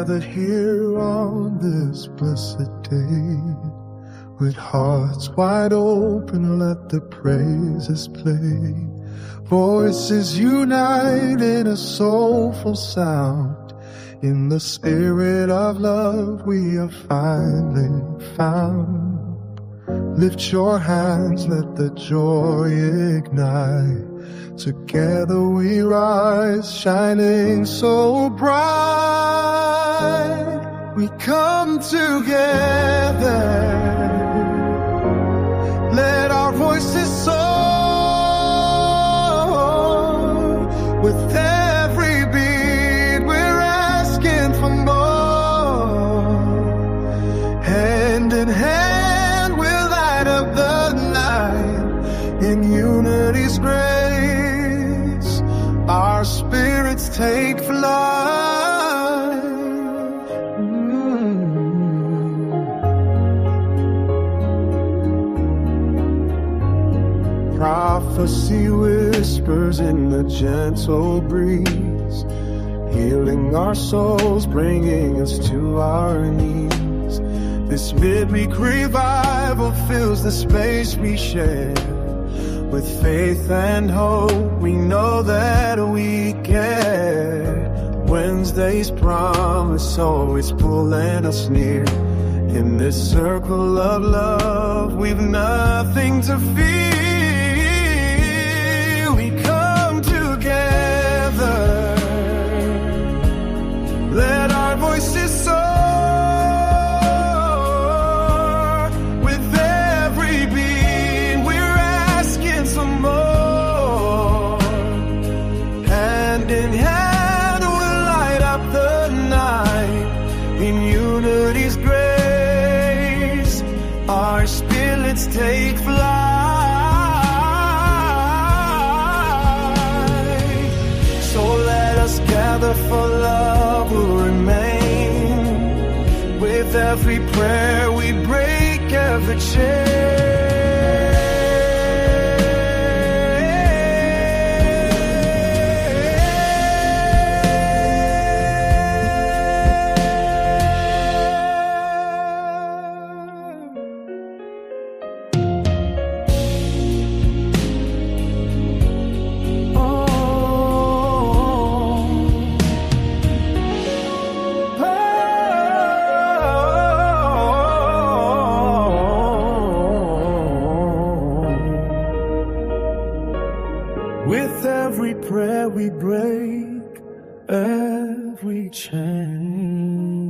gathered here on this blessed day, with hearts wide open, let the praises play. Voices unite in a soulful sound. In the spirit of love we are finally found. Lift your hands, let the joy ignite. Together we rise, shining so bright. We come together, let our voices soar. With every beat we're asking for more. Hand in hand we'll light up the night. In unity's grace our spirits take flight. Prophecy whispers in the gentle breeze, healing our souls, bringing us to our knees. This midweek revival fills the space we share. With faith and hope, we know that we care. Wednesday's promise always pulling us near. In this circle of love, we've nothing to fear. We come together, let our voices soar. Take flight. So let us gather for love will remain. With every prayer we break every chain. With every prayer we break every chain.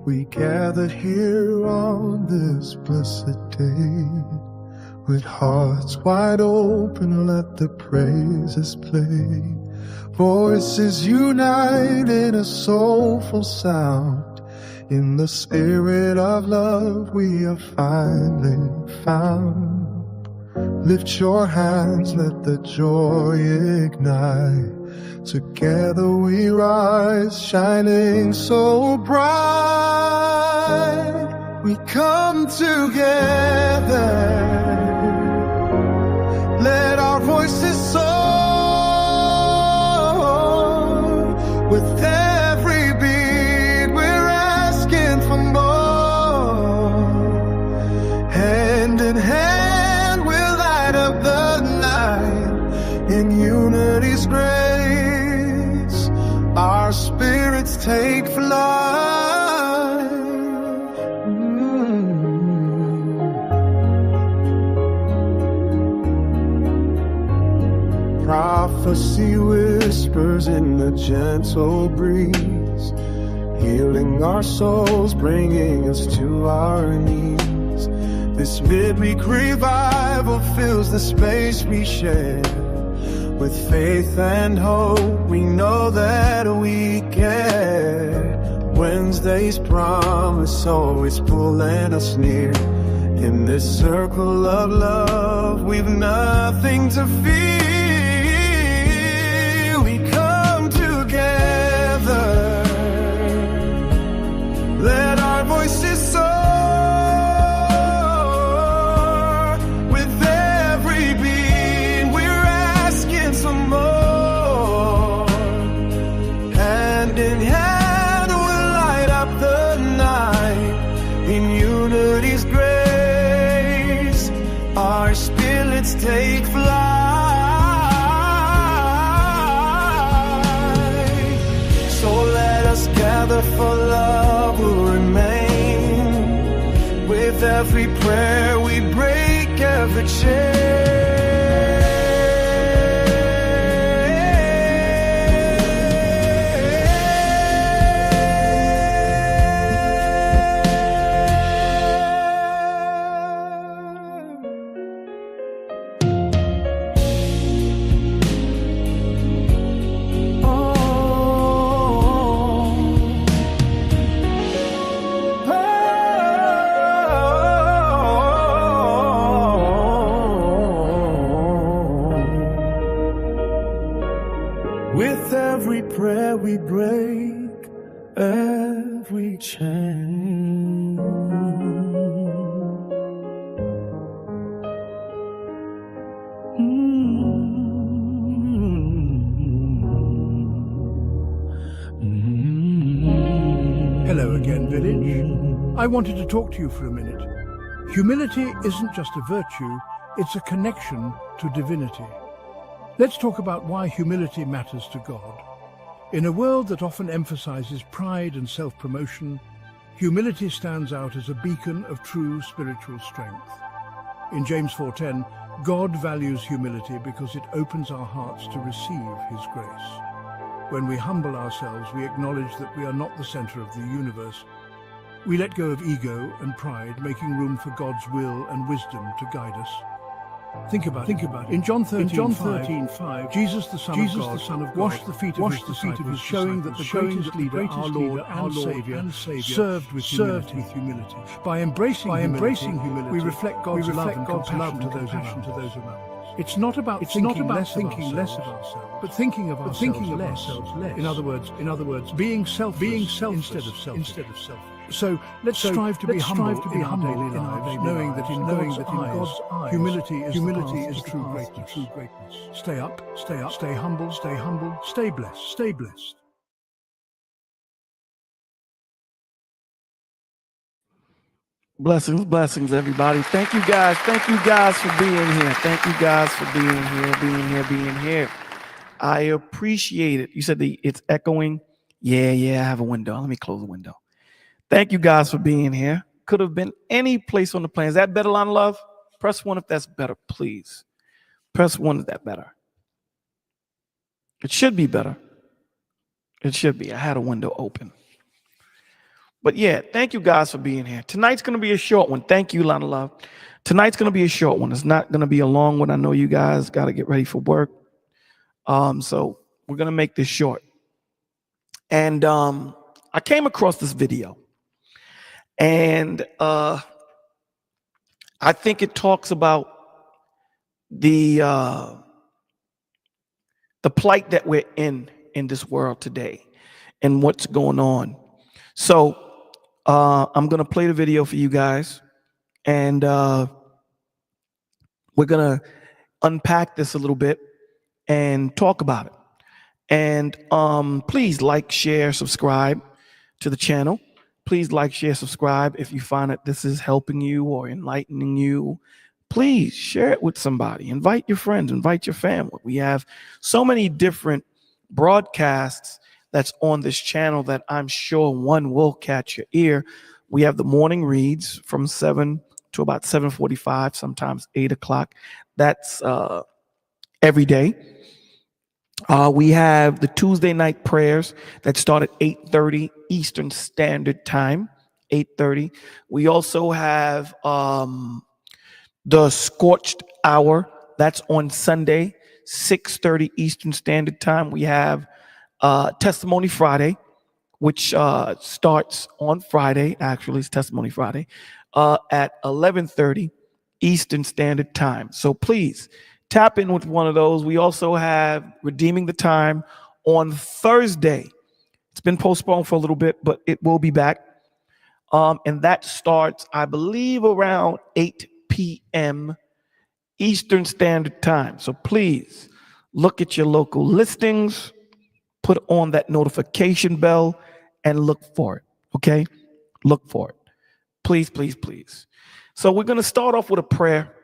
We gathered here on this blessed day, with hearts wide open, let the praises play. Voices unite in a soulful sound. In the spirit of love we are finally found. Lift your hands, let the joy ignite. Together we rise, shining so bright. We come together, let our voices soar. With every beat we're asking for more. Hand in hand we'll light up the night. In unity's grace our spirits take flight. Prophecy whispers in the gentle breeze, healing our souls, bringing us to our knees. This midweek revival fills the space we share. With faith and hope, we know that we get Wednesday's promise always pulling us near. In this circle of love, we've nothing to fear. We come together, let our voices soar. With every beat, we're asking some more. Hand in hand, we'll light up the night in unity's grace. Our spirits take flight. So let us gather for love will remain. With every prayer we break every chain. With every prayer we break every chain. Hello again, village. I wanted to talk to you for a minute. Humility isn't just a virtue, it's a connection to divinity. Let's talk about why humility matters to God. In a world that often emphasizes pride and self-promotion, humility stands out as a beacon of true spiritual strength. In James 4:10, God values humility because it opens our hearts to receive His grace. When we humble ourselves, we acknowledge that we are not the center of the universe. We let go of ego and pride, making room for God's will and wisdom to guide us. Think about it. In John 13:5, Jesus, the Son of God, washed the feet of His disciples, showing that the greatest leader, our Lord and Savior, served with humility. By embracing humility, we reflect God's love and compassion to those around us. It's not about thinking less of ourselves, but thinking of ourselves less. In other words, being selfless instead of selfish. So let's strive to be humble in our daily lives, knowing that in God's eyes, humility is true greatness. Stay up, stay humble, stay blessed. Blessings, everybody. Thank you guys for being here. Thank you guys for being here. I appreciate it. You said it's echoing. Yeah, I have a window. Let me close the window. Thank you guys for being here. Could have been any place on the planet. Is that better, Line of Love? Press 1 if that's better, please. Press 1 if that's better. It should be better. It should be. I had a window open. But yeah, thank you guys for being here. Tonight's going to be a short one. Thank you, Line of Love. Tonight's going to be a short one. It's not going to be a long one. I know you guys got to get ready for work. So we're going to make this short. And I came across this video. And I think it talks about the plight that we're in this world today and what's going on. So I'm going to play the video for you guys, and we're going to unpack this a little bit and talk about it. And please like, share, subscribe to the channel. Please like, share, subscribe. If you find that this is helping you or enlightening you, please share it with somebody. Invite your friends, invite your family. We have so many different broadcasts that's on this channel that I'm sure one will catch your ear. We have the morning reads from 7 to about 7:45, sometimes 8 o'clock. That's every day. We have the Tuesday night prayers that start at 8:30 Eastern Standard Time 8:30. We also have the Scorched Hour. That's on Sunday, 6:30 Eastern Standard Time. We have Testimony Friday, which starts on Friday. Actually, it's Testimony Friday at 11:30 Eastern Standard Time. So please tap in with one of those. We also have Redeeming the Time on Thursday. It's been postponed for a little bit, but it will be back. And that starts, I believe, around 8 p.m. Eastern Standard Time. So please look at your local listings, put on that notification bell, and look for it. Okay? Look for it. Please, please, please. So we're going to start off with a prayer.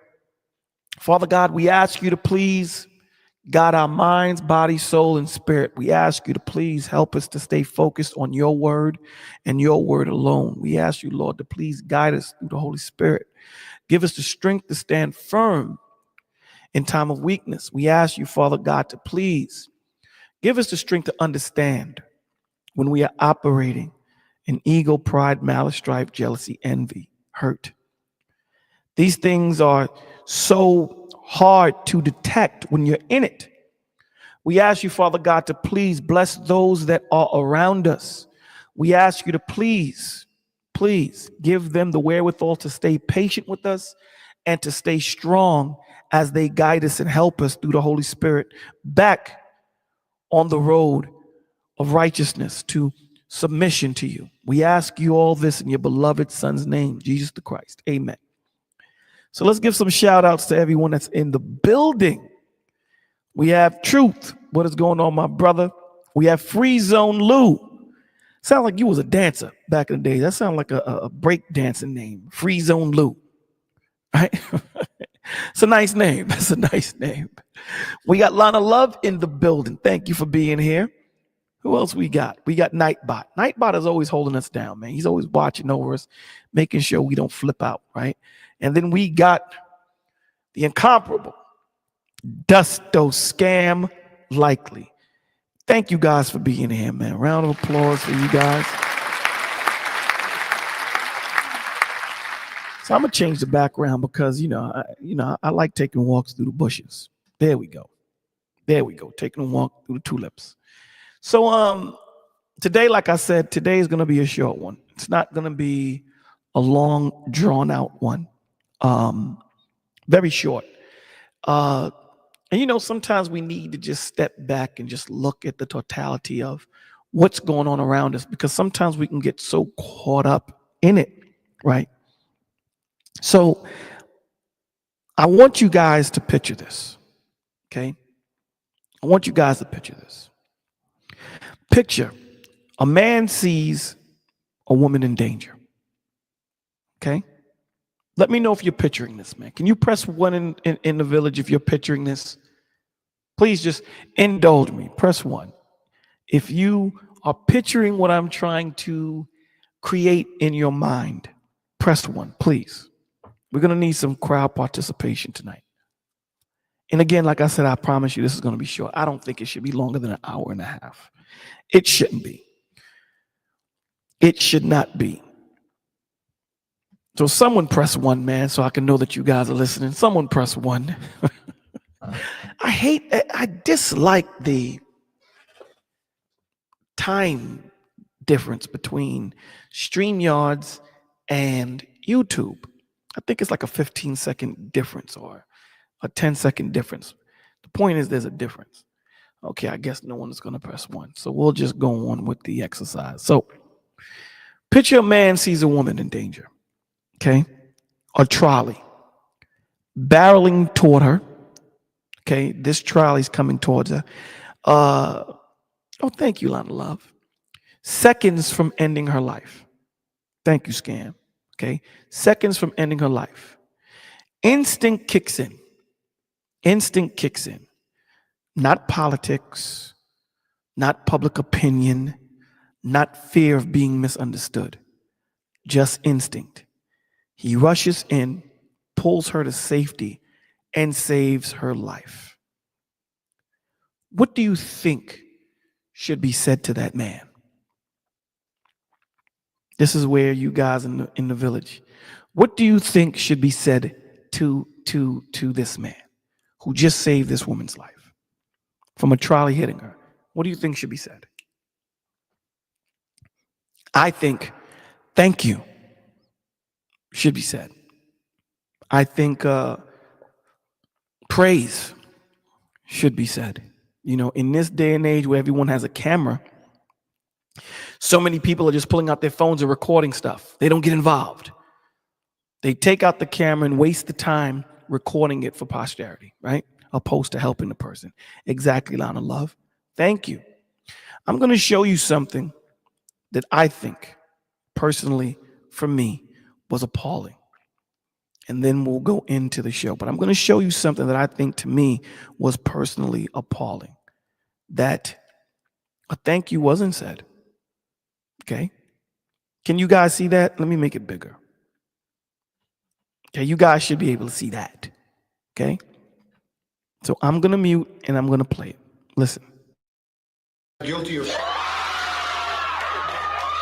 Father God, we ask you to please guide our minds, body, soul, and spirit. We ask you to please help us to stay focused on your word and your word alone. We ask you, Lord, to please guide us through the Holy Spirit. Give us the strength to stand firm in time of weakness. We ask you, Father God, to please give us the strength to understand when we are operating in ego, pride, malice, strife, jealousy, envy, hurt. These things are so hard to detect when you're in it. We ask you, Father God, to please bless those that are around us. We ask you to please give them the wherewithal to stay patient with us and to stay strong as they guide us and help us through the Holy Spirit back on the road of righteousness to submission to you. We ask you all this in your beloved Son's name, Jesus the Christ. Amen. So let's give some shout outs to everyone that's in the building. We have Truth. What is going on, my brother? We have Free Zone Lou. Sound like you was a dancer back in the day. That sounds like a break dancing name. Free Zone Lou. Right? It's a nice name. That's a nice name. We got Lana Love in the building. Thank you for being here. Who else we got? We got Nightbot. Nightbot is always holding us down, man. He's always watching over us, making sure we don't flip out, right? And then we got the incomparable Dusto Scam Likely. Thank you guys for being here, man. Round of applause for you guys. So I'm gonna change the background because I like taking walks through the bushes. There we go. Taking a walk through the tulips. So today, like I said, today is gonna be a short one. It's not gonna be a long, drawn out one. Very short. And sometimes we need to just step back and just look at the totality of what's going on around us, because sometimes we can get so caught up in it, right? So I want you guys to picture this, okay? I want you guys to picture this. Picture a man sees a woman in danger, okay? Let me know if you're picturing this, man. Can you press 1 in the village if you're picturing this? Please just indulge me. Press 1. If you are picturing what I'm trying to create in your mind, press 1, please. We're going to need some crowd participation tonight. And again, like I said, I promise you this is going to be short. I don't think it should be longer than an hour and a half. It shouldn't be. It should not be. So someone press 1, man, so I can know that you guys are listening. Someone press 1. I dislike the time difference between StreamYards and YouTube. I think it's like a 15-second difference or a 10-second difference. The point is there's a difference. Okay, I guess no one is going to press 1. So we'll just go on with the exercise. So picture a man sees a woman in danger, okay? A trolley barreling toward her. Okay, this trolley's coming towards her. Oh, thank you, Lana Love. Seconds from ending her life. Thank you, Scam. Okay, seconds from ending her life. Instinct kicks in. Instinct kicks in. Not politics, not public opinion, not fear of being misunderstood. Just instinct. He rushes in, pulls her to safety, and saves her life. What do you think should be said to that man? This is where you guys in the village, what do you think should be said to this man who just saved this woman's life from a trolley hitting her? What do you think should be said? I think thank you should be said. I think praise should be said. You know, in this day and age where everyone has a camera, so many people are just pulling out their phones and recording stuff. They don't get involved. They take out the camera and waste the time recording it for posterity, right? Opposed to helping the person. Exactly, Lana Love. Thank you. I'm going to show you something that I think, personally, for me, was appalling. And then we'll go into the show. But I'm going to show you something that I think, to me, was personally appalling. That a thank you wasn't said. Okay? Can you guys see that? Let me make it bigger. Okay, you guys should be able to see that. Okay? So I'm going to mute and I'm going to play it. Listen. Guilty of...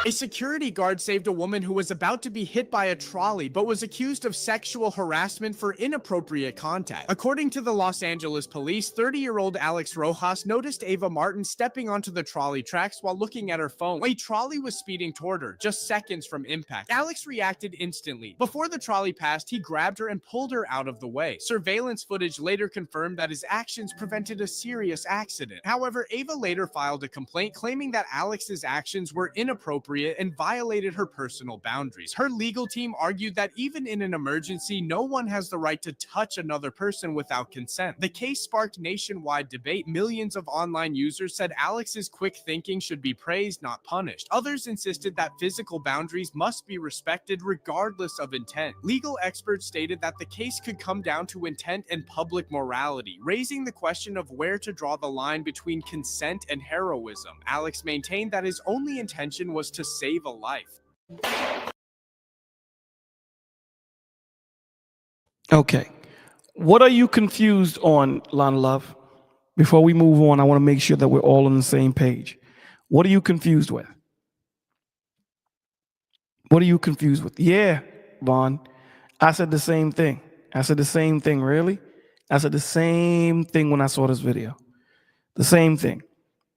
A security guard saved a woman who was about to be hit by a trolley but was accused of sexual harassment for inappropriate contact. According to the Los Angeles police, 30-year-old Alex Rojas noticed Ava Martin stepping onto the trolley tracks while looking at her phone. A trolley was speeding toward her, just seconds from impact. Alex reacted instantly. Before the trolley passed, he grabbed her and pulled her out of the way. Surveillance footage later confirmed that his actions prevented a serious accident. However, Ava later filed a complaint claiming that Alex's actions were inappropriate and violated her personal boundaries. Her legal team argued that even in an emergency, no one has the right to touch another person without consent. The case sparked nationwide debate. Millions of online users said Alex's quick thinking should be praised, not punished. Others insisted that physical boundaries must be respected regardless of intent. Legal experts stated that the case could come down to intent and public morality, raising the question of where to draw the line between consent and heroism. Alex maintained that his only intention was to save a life. Okay. What are you confused on, Lana Love? Before we move on, I want to make sure that we're all on the same page. What are you confused with? What are you confused with? Yeah, Vaughn. I said the same thing. I said the same thing, really? I said the same thing when I saw this video. The same thing.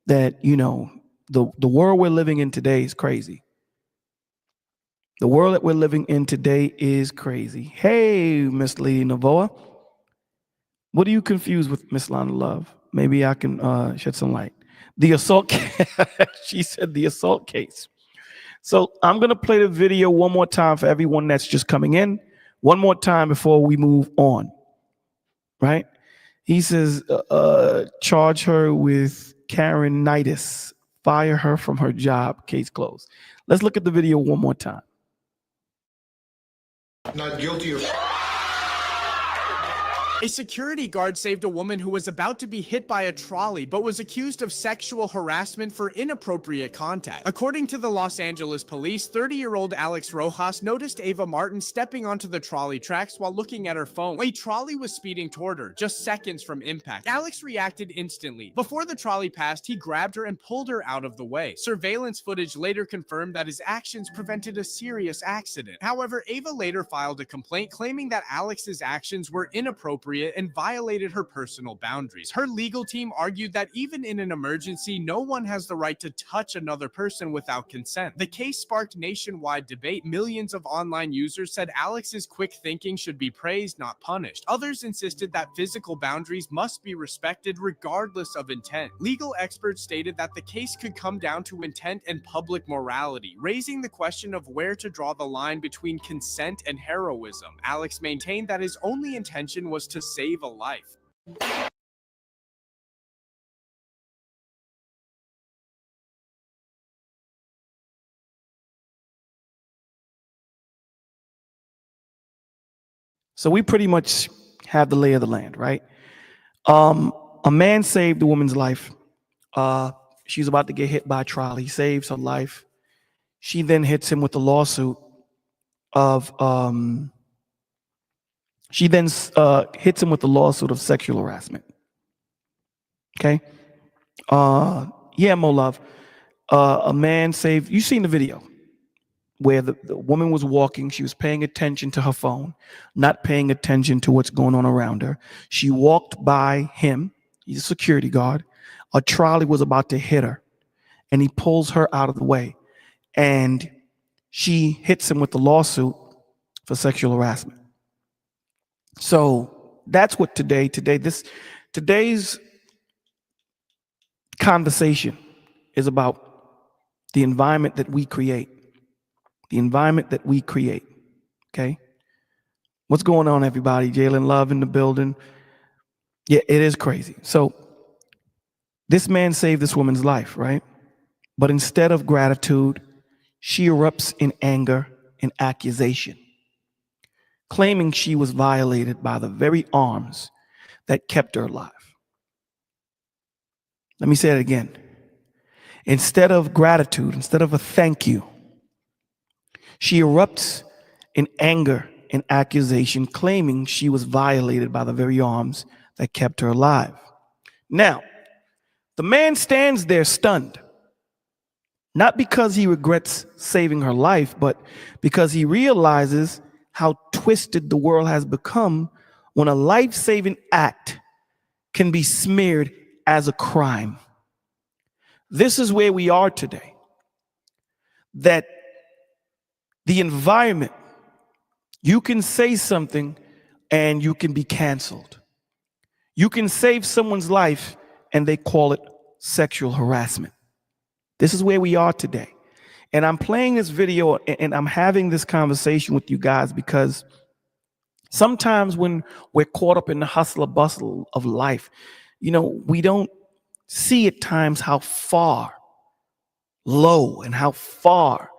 That, you know, the world we're living in today is crazy. The world that we're living in today is crazy. Hey, Miss Lee Navoa. What are you confused with, Miss Lana Love? Maybe I can shed some light. The assault case. She said the assault case. So I'm going to play the video one more time for everyone that's just coming in. One more time before we move on. Right? He says, charge her with Karen-itis. Fire her from her job. Case closed. Let's look at the video one more time. Not guilty of... A security guard saved a woman who was about to be hit by a trolley but was accused of sexual harassment for inappropriate contact. According to the Los Angeles police, 30-year-old Alex Rojas noticed Ava Martin stepping onto the trolley tracks while looking at her phone. A trolley was speeding toward her, just seconds from impact. Alex reacted instantly. Before the trolley passed, he grabbed her and pulled her out of the way. Surveillance footage later confirmed that his actions prevented a serious accident. However, Ava later filed a complaint claiming that Alex's actions were inappropriate and violated her personal boundaries. Her legal team argued that even in an emergency, no one has the right to touch another person without consent. The case sparked nationwide debate. Millions of online users said Alex's quick thinking should be praised, not punished. Others insisted that physical boundaries must be respected regardless of intent. Legal experts stated that the case could come down to intent and public morality, raising the question of where to draw the line between consent and heroism. Alex maintained that his only intention was to save a life. So we pretty much have the lay of the land, right? A man saved a woman's life. She's about to get hit by a trolley. He saves her life. She then hits him with a lawsuit of hits him with the lawsuit of sexual harassment. Okay. Yeah, Mo Love. A man saved. You seen the video? where the woman was walking. She was paying attention to her phone, not paying attention to what's going on around her. She walked by him. He's a security guard. A trolley was about to hit her, and he pulls her out of the way. And she hits him with the lawsuit for sexual harassment. So that's what today's conversation is about. The environment that we create. The environment that we create. Okay? What's going on, everybody? Jalen Love in the building. Yeah, it is crazy. So this man saved this woman's life, right? But instead of gratitude, she erupts in anger and accusation, claiming she was violated by the very arms that kept her alive. Let me say it again. Instead of gratitude, instead of a thank you, she erupts in anger and accusation, claiming she was violated by the very arms that kept her alive. Now, the man stands there stunned, not because he regrets saving her life, but because he realizes how twisted the world has become when a life-saving act can be smeared as a crime. This is where we are today. That the environment, you can say something and you can be canceled. You can save someone's life and they call it sexual harassment. This is where we are today. And I'm playing this video and I'm having this conversation with you guys because sometimes when we're caught up in the hustle and bustle of life, we don't see at times how far low and how far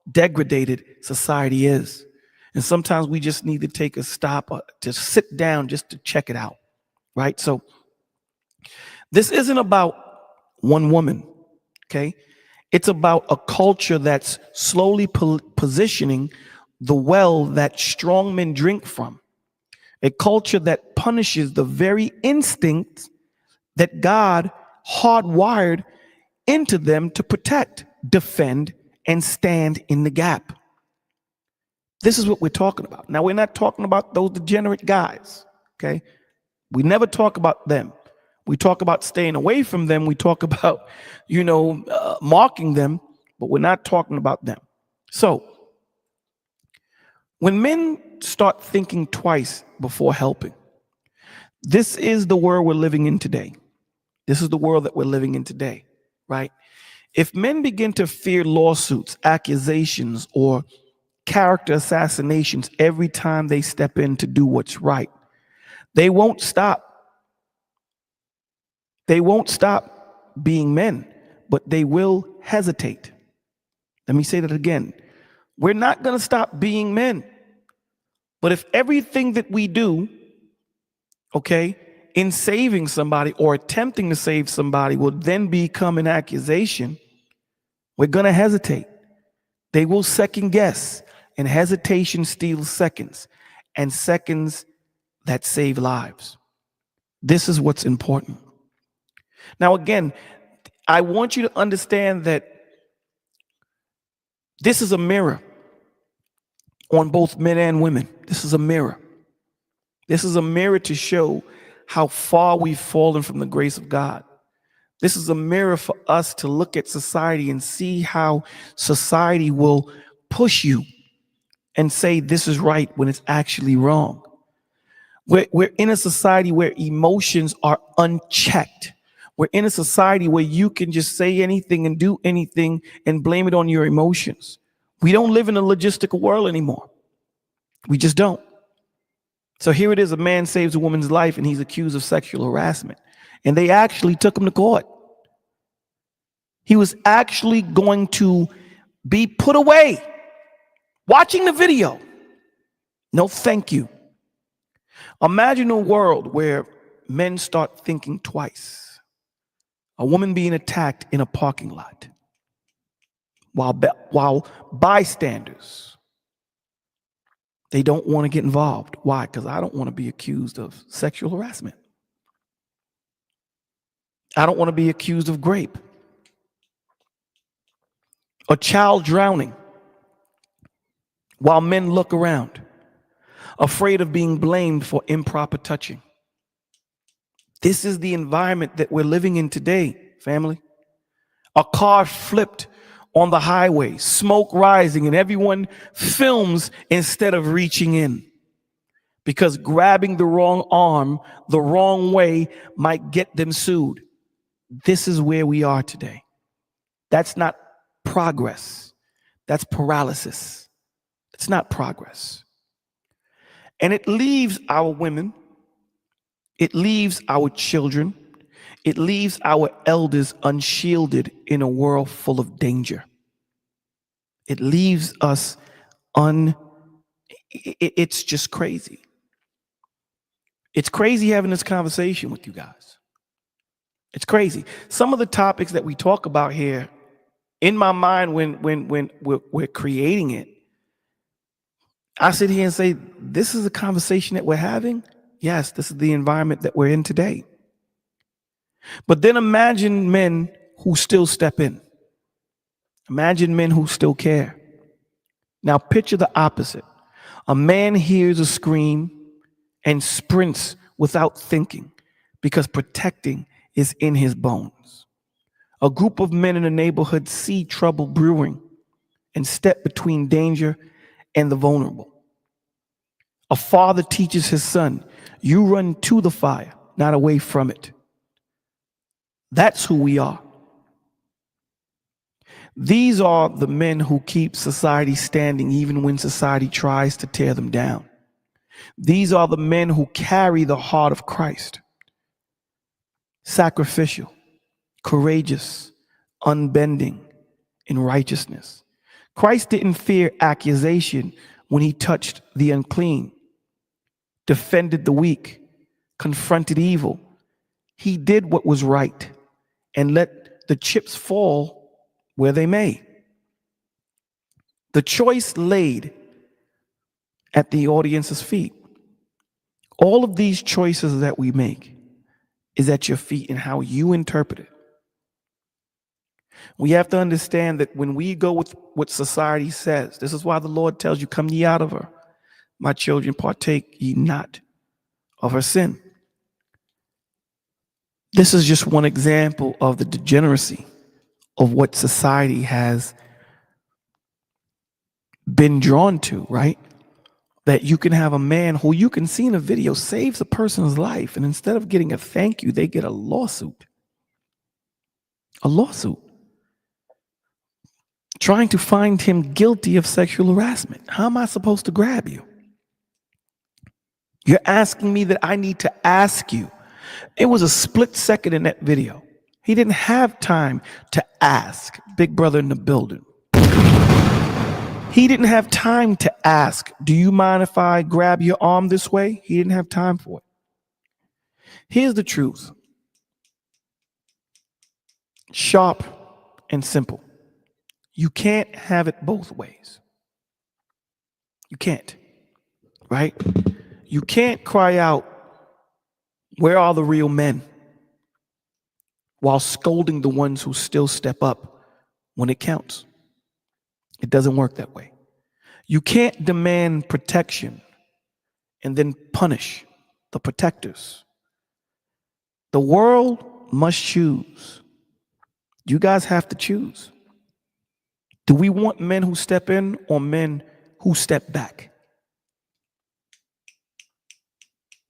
degraded society is. And sometimes we just need to take a stop, to sit down just to check it out, right? So this isn't about one woman, okay? It's about a culture that's slowly positioning the well that strong men drink from, a culture that punishes the very instincts that God hardwired into them to protect, defend, and stand in the gap. This is what we're talking about. Now, we're not talking about those degenerate guys, okay? We never talk about them. We talk about staying away from them. We talk about, mocking them, but we're not talking about them. So, when men start thinking twice before helping, this is the world we're living in today. This is the world that we're living in today, right? If men begin to fear lawsuits, accusations, or character assassinations every time they step in to do what's right, they won't stop. They won't stop being men, but they will hesitate. Let me say that again. We're not going to stop being men. But if everything that we do, okay, in saving somebody or attempting to save somebody will then become an accusation, we're going to hesitate. They will second guess, and hesitation steals seconds, and seconds that save lives. This is what's important. Now, again, I want you to understand that this is a mirror on both men and women. This is a mirror. This is a mirror to show how far we've fallen from the grace of God. This is a mirror for us to look at society and see how society will push you and say this is right when it's actually wrong. We're in a society where emotions are unchecked. We're in a society where you can just say anything and do anything and blame it on your emotions. We don't live in a logistical world anymore. We just don't. So here it is, a man saves a woman's life and he's accused of sexual harassment. And they actually took him to court. He was actually going to be put away. Watching the video. No, thank you. Imagine a world where men start thinking twice. A woman being attacked in a parking lot while bystanders, they don't want to get involved. Why? Because I don't want to be accused of sexual harassment. I don't want to be accused of rape. A child drowning. while men look around, afraid of being blamed for improper touching. This is the environment that we're living in today, family. A car flipped on the highway, smoke rising, and everyone films instead of reaching in. Because grabbing the wrong arm the wrong way might get them sued. This is where we are today. That's not progress. That's paralysis. It's not progress. And it leaves our women, it leaves our children, it leaves our elders unshielded in a world full of danger. It leaves us it's just crazy. It's crazy having this conversation with you guys. It's crazy. Some of the topics that we talk about here, in my mind, when we're creating it, I sit here and say, this is a conversation that we're having. Yes, this is the environment that we're in today. But then imagine men who still step in. Imagine men who still care. Now picture the opposite. A man hears a scream and sprints without thinking because protecting is in his bones. A group of men in a neighborhood see trouble brewing and step between danger and the vulnerable. A father teaches his son, you run to the fire, not away from it. That's who we are. These are the men who keep society standing even when society tries to tear them down. These are the men who carry the heart of Christ. Sacrificial, courageous, unbending in righteousness. Christ didn't fear accusation when he touched the unclean, defended the weak, confronted evil. He did what was right and let the chips fall where they may. The choice laid at the audience's feet. All of these choices that we make is at your feet and how you interpret it. We have to understand that when we go with what society says, this is why the Lord tells you, come ye out of her. My children, partake ye not of her sin. This is just one example of the degeneracy of what society has been drawn to, right? That you can have a man who you can see in a video saves a person's life, and instead of getting a thank you, they get a lawsuit. A lawsuit. Trying to find him guilty of sexual harassment. How am I supposed to grab you? You're asking me that I need to ask you. It was a split second in that video. He didn't have time to ask. Big brother in the building. He didn't have time to ask, do you mind if I grab your arm this way? He didn't have time for it. Here's the truth. Sharp and simple. You can't have it both ways. You can't, right? You can't cry out, where are the real men? While scolding the ones who still step up when it counts. It doesn't work that way. You can't demand protection and then punish the protectors. The world must choose. You guys have to choose. Do we want men who step in or men who step back?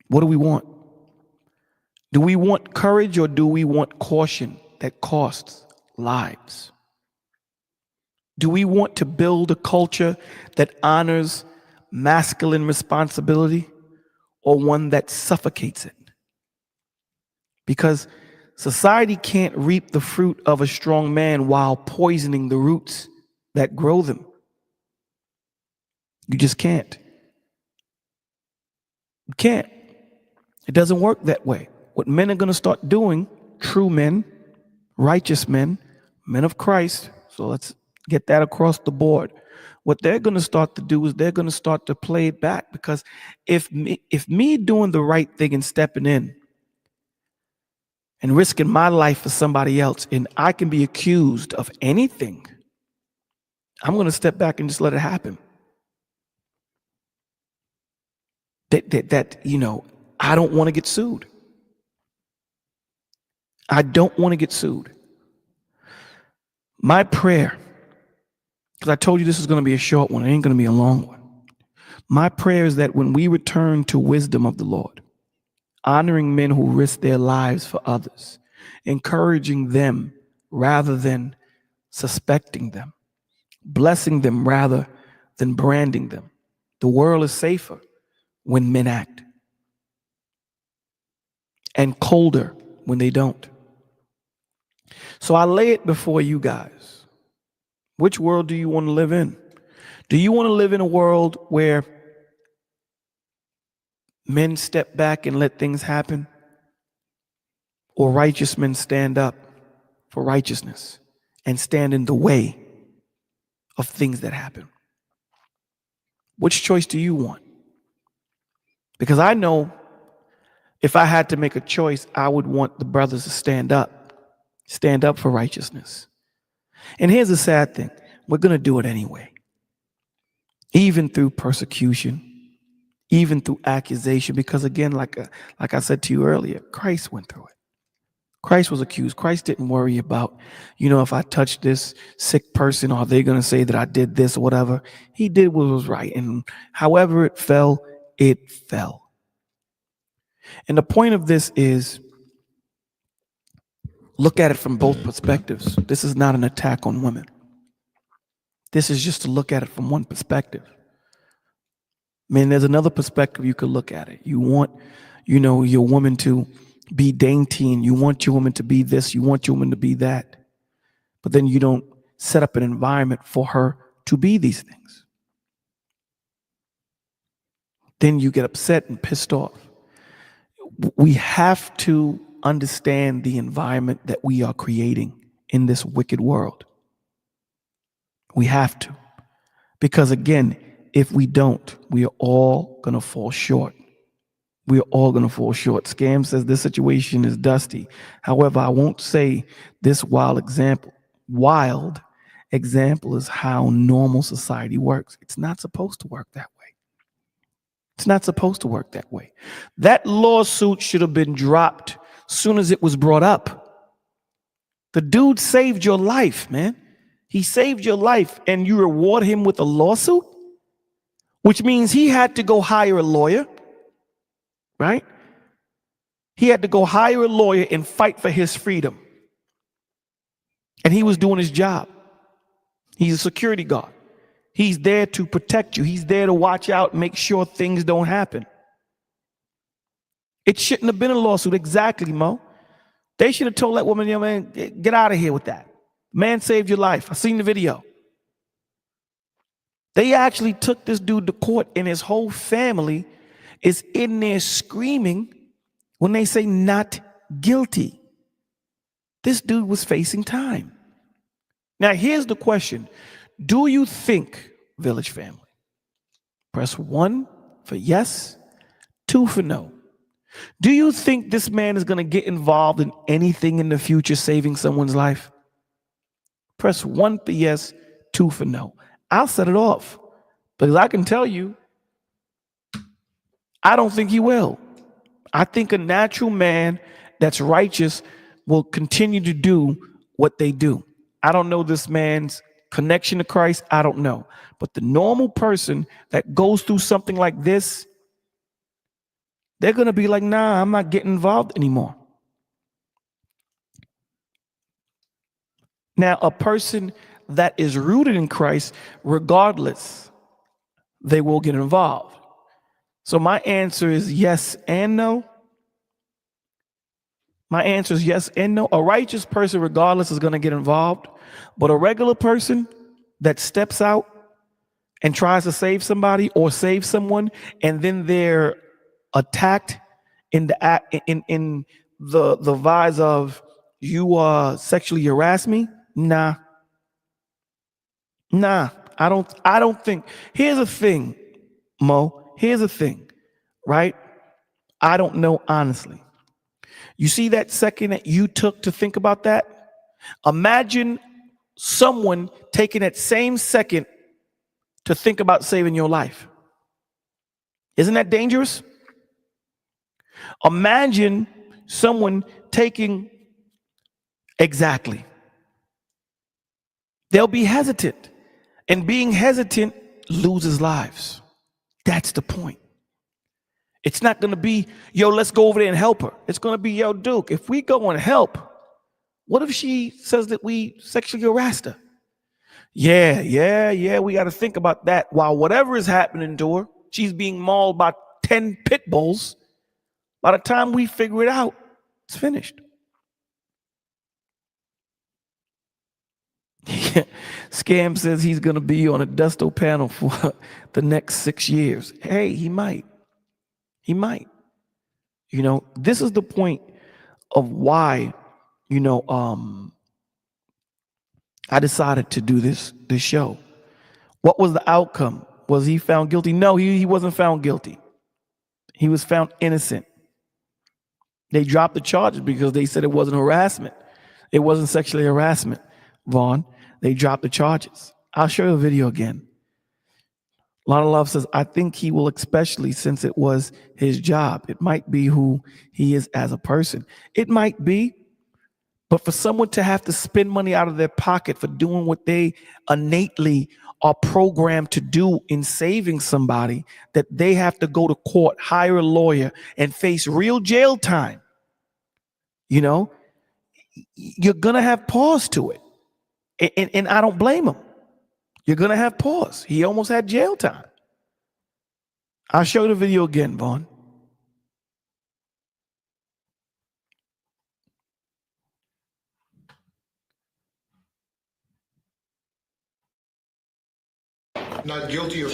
What do we want? Do we want courage or do we want caution that costs lives? Do we want to build a culture that honors masculine responsibility or one that suffocates it? Because society can't reap the fruit of a strong man while poisoning the roots that grow them. You just can't. You can't. It doesn't work that way. What men are going to start doing, true men, righteous men, men of Christ, so let's get that across the board. What they're going to start to do is they're going to start to play it back, because if me doing the right thing and stepping in and risking my life for somebody else, and I can be accused of anything, I'm going to step back and just let it happen. that I don't want to get sued. I don't want to get sued. My prayer, because I told you this is going to be a short one, it ain't going to be a long one. My prayer is that when we return to wisdom of the Lord, honoring men who risk their lives for others, encouraging them rather than suspecting them, blessing them rather than branding them. The world is safer when men act, and colder when they don't. So I lay it before you guys. Which world do you want to live in? Do you want to live in a world where men step back and let things happen? Or righteous men stand up for righteousness and stand in the way of things that happen? Which choice do you want? Because I know if I had to make a choice, I would want the brothers to stand up for righteousness. And here's the sad thing. We're going to do it anyway. Even through persecution, even through accusation, because again, like I said to you earlier, Christ went through it. Christ was accused. Christ didn't worry about, if I touch this sick person, are they going to say that I did this or whatever? He did what was right. And however it fell, it fell. And the point of this is, look at it from both perspectives. This is not an attack on women. This is just to look at it from one perspective. Man, there's another perspective you could look at it. You want, your woman to be dainty, and you want your woman to be this, you want your woman to be that. But then you don't set up an environment for her to be these things. Then you get upset and pissed off. We have to understand the environment that we are creating in this wicked world. We have to. Because again, if we don't, we are all going to fall short. We are all going to fall short. Scam says this situation is dusty. However, I won't say this wild example is how normal society works. It's not supposed to work that way. It's not supposed to work that way. That lawsuit should have been dropped soon as it was brought up. The dude saved your life, man. He saved your life, and you reward him with a lawsuit, which means he had to go hire a lawyer, right? He had to go hire a lawyer and fight for his freedom. And he was doing his job. He's a security guard. He's there to protect you. He's there to watch out and make sure things don't happen. It shouldn't have been a lawsuit. Exactly, Mo. They should have told that woman, man, get out of here with that. Man saved your life. I seen the video. They actually took this dude to court, and his whole family is in there screaming when they say not guilty. This dude was facing time. Now, here's the question. Do you think, Village family, press 1 for yes, 2 for no. Do you think this man is going to get involved in anything in the future saving someone's life? Press 1 for yes, 2 for no. I'll set it off, because I can tell you, I don't think he will. I think a natural man that's righteous will continue to do what they do. I don't know this man's connection to Christ. I don't know. But the normal person that goes through something like this, they're going to be like, nah, I'm not getting involved anymore. Now, a person that is rooted in Christ, regardless, they will get involved. So my answer is yes and no. My answer is yes and no. A righteous person, regardless, is going to get involved. But a regular person that steps out and tries to save somebody or save someone, and then they're attacked in the vise of you sexually harass me. Nah, I don't think. Here's the thing, Mo. Here's the thing, right? I don't know honestly. You see that second that you took to think about that? Imagine someone taking that same second to think about saving your life. Isn't that dangerous? Imagine someone taking exactly. They'll be hesitant, and being hesitant loses lives. That's the point. It's not going to be, yo, let's go over there and help her. It's going to be, yo, Duke, if we go and help, what if she says that we sexually harassed her? Yeah, we got to think about that. While whatever is happening to her, she's being mauled by 10 pit bulls. By the time we figure it out, it's finished. Scam says he's going to be on a Dusto panel for the next 6 years. Hey, he might. He might. You know, this is the point of why, you know, I decided to do this show. What was the outcome? Was he found guilty? No, he wasn't found guilty. He was found innocent. They dropped the charges because they said it wasn't harassment. It wasn't sexually harassment, Vaughn. They dropped the charges. I'll show you a video again. Lana Love says, I think he will, especially since it was his job. It might be who he is as a person. It might be, but for someone to have to spend money out of their pocket for doing what they innately are programmed to do in saving somebody, that they have to go to court, hire a lawyer, and face real jail time, you know, you're going to have pause to it. And I don't blame him. You're going to have pause. He almost had jail time. I'll show you the video again, Vaughn. Not guilty of...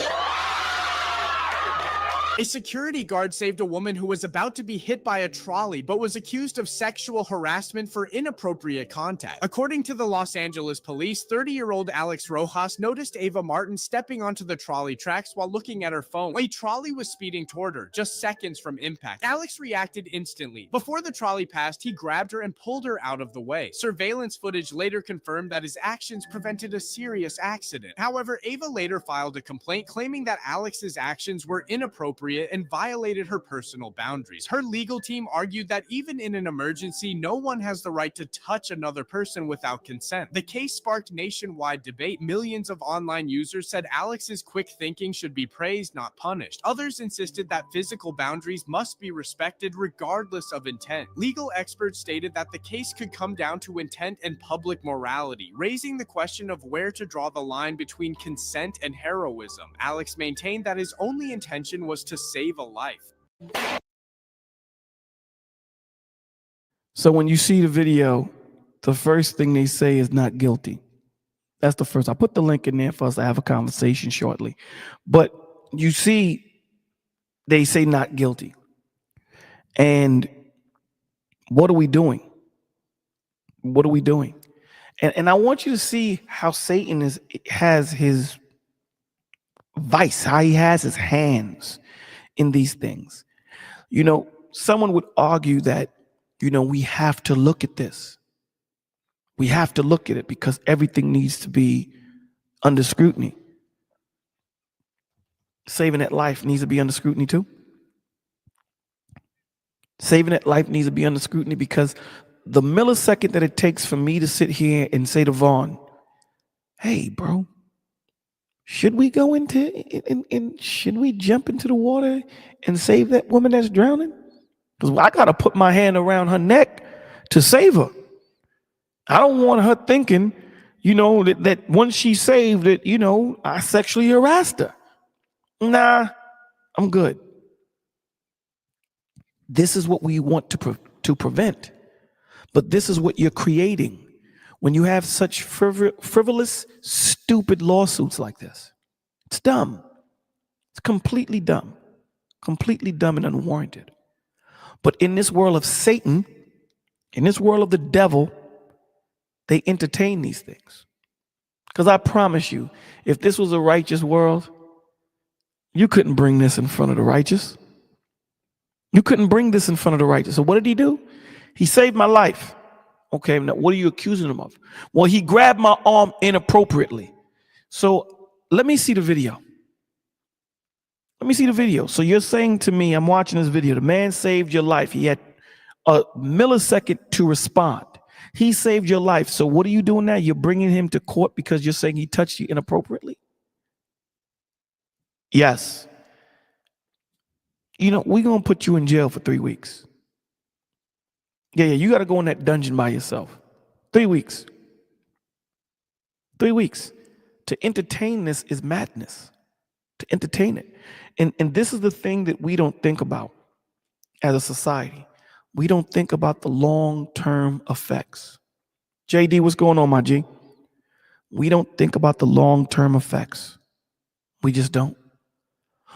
A security guard saved a woman who was about to be hit by a trolley but was accused of sexual harassment for inappropriate contact. According to the Los Angeles police, 30-year-old Alex Rojas noticed Ava Martin stepping onto the trolley tracks while looking at her phone. A trolley was speeding toward her, just seconds from impact. Alex reacted instantly. Before the trolley passed, he grabbed her and pulled her out of the way. Surveillance footage later confirmed that his actions prevented a serious accident. However, Ava later filed a complaint claiming that Alex's actions were inappropriate and violated her personal boundaries. Her legal team argued that even in an emergency, no one has the right to touch another person without consent. The case sparked nationwide debate. Millions of online users said Alex's quick thinking should be praised, not punished. Others insisted that physical boundaries must be respected regardless of intent. Legal experts stated that the case could come down to intent and public morality, raising the question of where to draw the line between consent and heroism. Alex maintained that his only intention was to save a life. So when you see the video, the first thing they say is not guilty. That's the first. I'll put the link in there for us to have a conversation shortly. But you see, they say not guilty. And what are we doing? What are we doing? And I want you to see how Satan has his vice, how he has his hands in these things. You know, someone would argue that, you know, we have to look at this. We have to look at it because everything needs to be under scrutiny. Saving that life needs to be under scrutiny too. Saving that life needs to be under scrutiny because the millisecond that it takes for me to sit here and say to Vaughn, hey, bro, should we go into and should we jump into the water and save that woman that's drowning? Because I got to put my hand around her neck to save her. I don't want her thinking, you know, that once she's saved, that, you know, I sexually harassed her. Nah, I'm good. This is what we want to prevent. But this is what you're creating when you have such frivolous, stupid lawsuits like this. It's dumb. It's completely dumb and unwarranted. But in this world of Satan, in this world of the devil, they entertain these things. Because I promise you, if this was a righteous world, you couldn't bring this in front of the righteous. You couldn't bring this in front of the righteous. So what did he do? He saved my life. Okay, now what are you accusing him of? Well, he grabbed my arm inappropriately. So let me see the video. Let me see the video. So you're saying to me, I'm watching this video, the man saved your life. He had a millisecond to respond. He saved your life. So what are you doing now? You're bringing him to court because you're saying he touched you inappropriately? Yes. You know, we're going to put you in jail for 3 weeks. Yeah, you got to go in that dungeon by yourself. 3 weeks. 3 weeks. To entertain this is madness. To entertain it. And this is the thing that we don't think about as a society. We don't think about the long-term effects. JD, what's going on, my G? We don't think about the long-term effects. We just don't.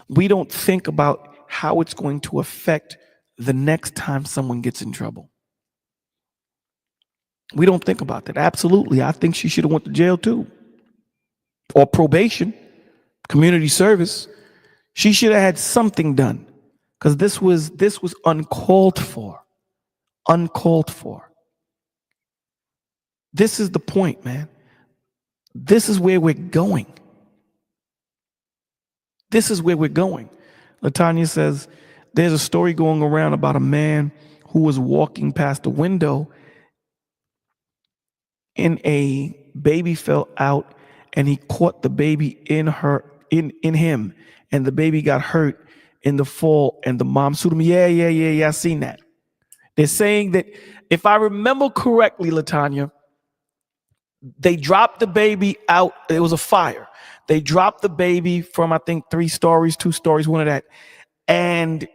We don't think about how it's going to affect the next time someone gets in trouble. We don't think about that. Absolutely. I think she should have went to jail too. Or probation, community service. She should have had something done because this was uncalled for. Uncalled for. This is the point, man. This is where we're going. This is where we're going. LaTanya says, there's a story going around about a man who was walking past a window and a baby fell out and he caught the baby in him and the baby got hurt in the fall and the mom sued him. Yeah, I seen that. They're saying that if I remember correctly, LaTanya, they dropped the baby out. It was a fire. They dropped the baby from, I think, 3 stories, 2 stories, one of that. And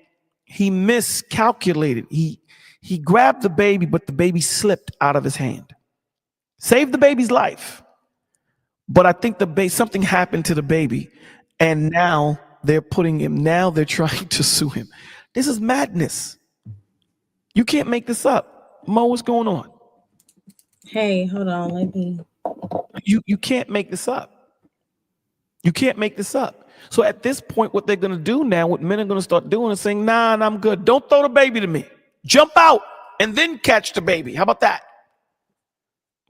he miscalculated. He grabbed the baby, but the baby slipped out of his hand. Saved the baby's life. But I think something happened to the baby. And now they're trying to sue him. This is madness. You can't make this up. Mo, what's going on? Hey, hold on. Let me. You can't make this up. You can't make this up. So at this point, what they're going to do now, what men are going to start doing is saying, nah, I'm good. Don't throw the baby to me. Jump out and then catch the baby. How about that?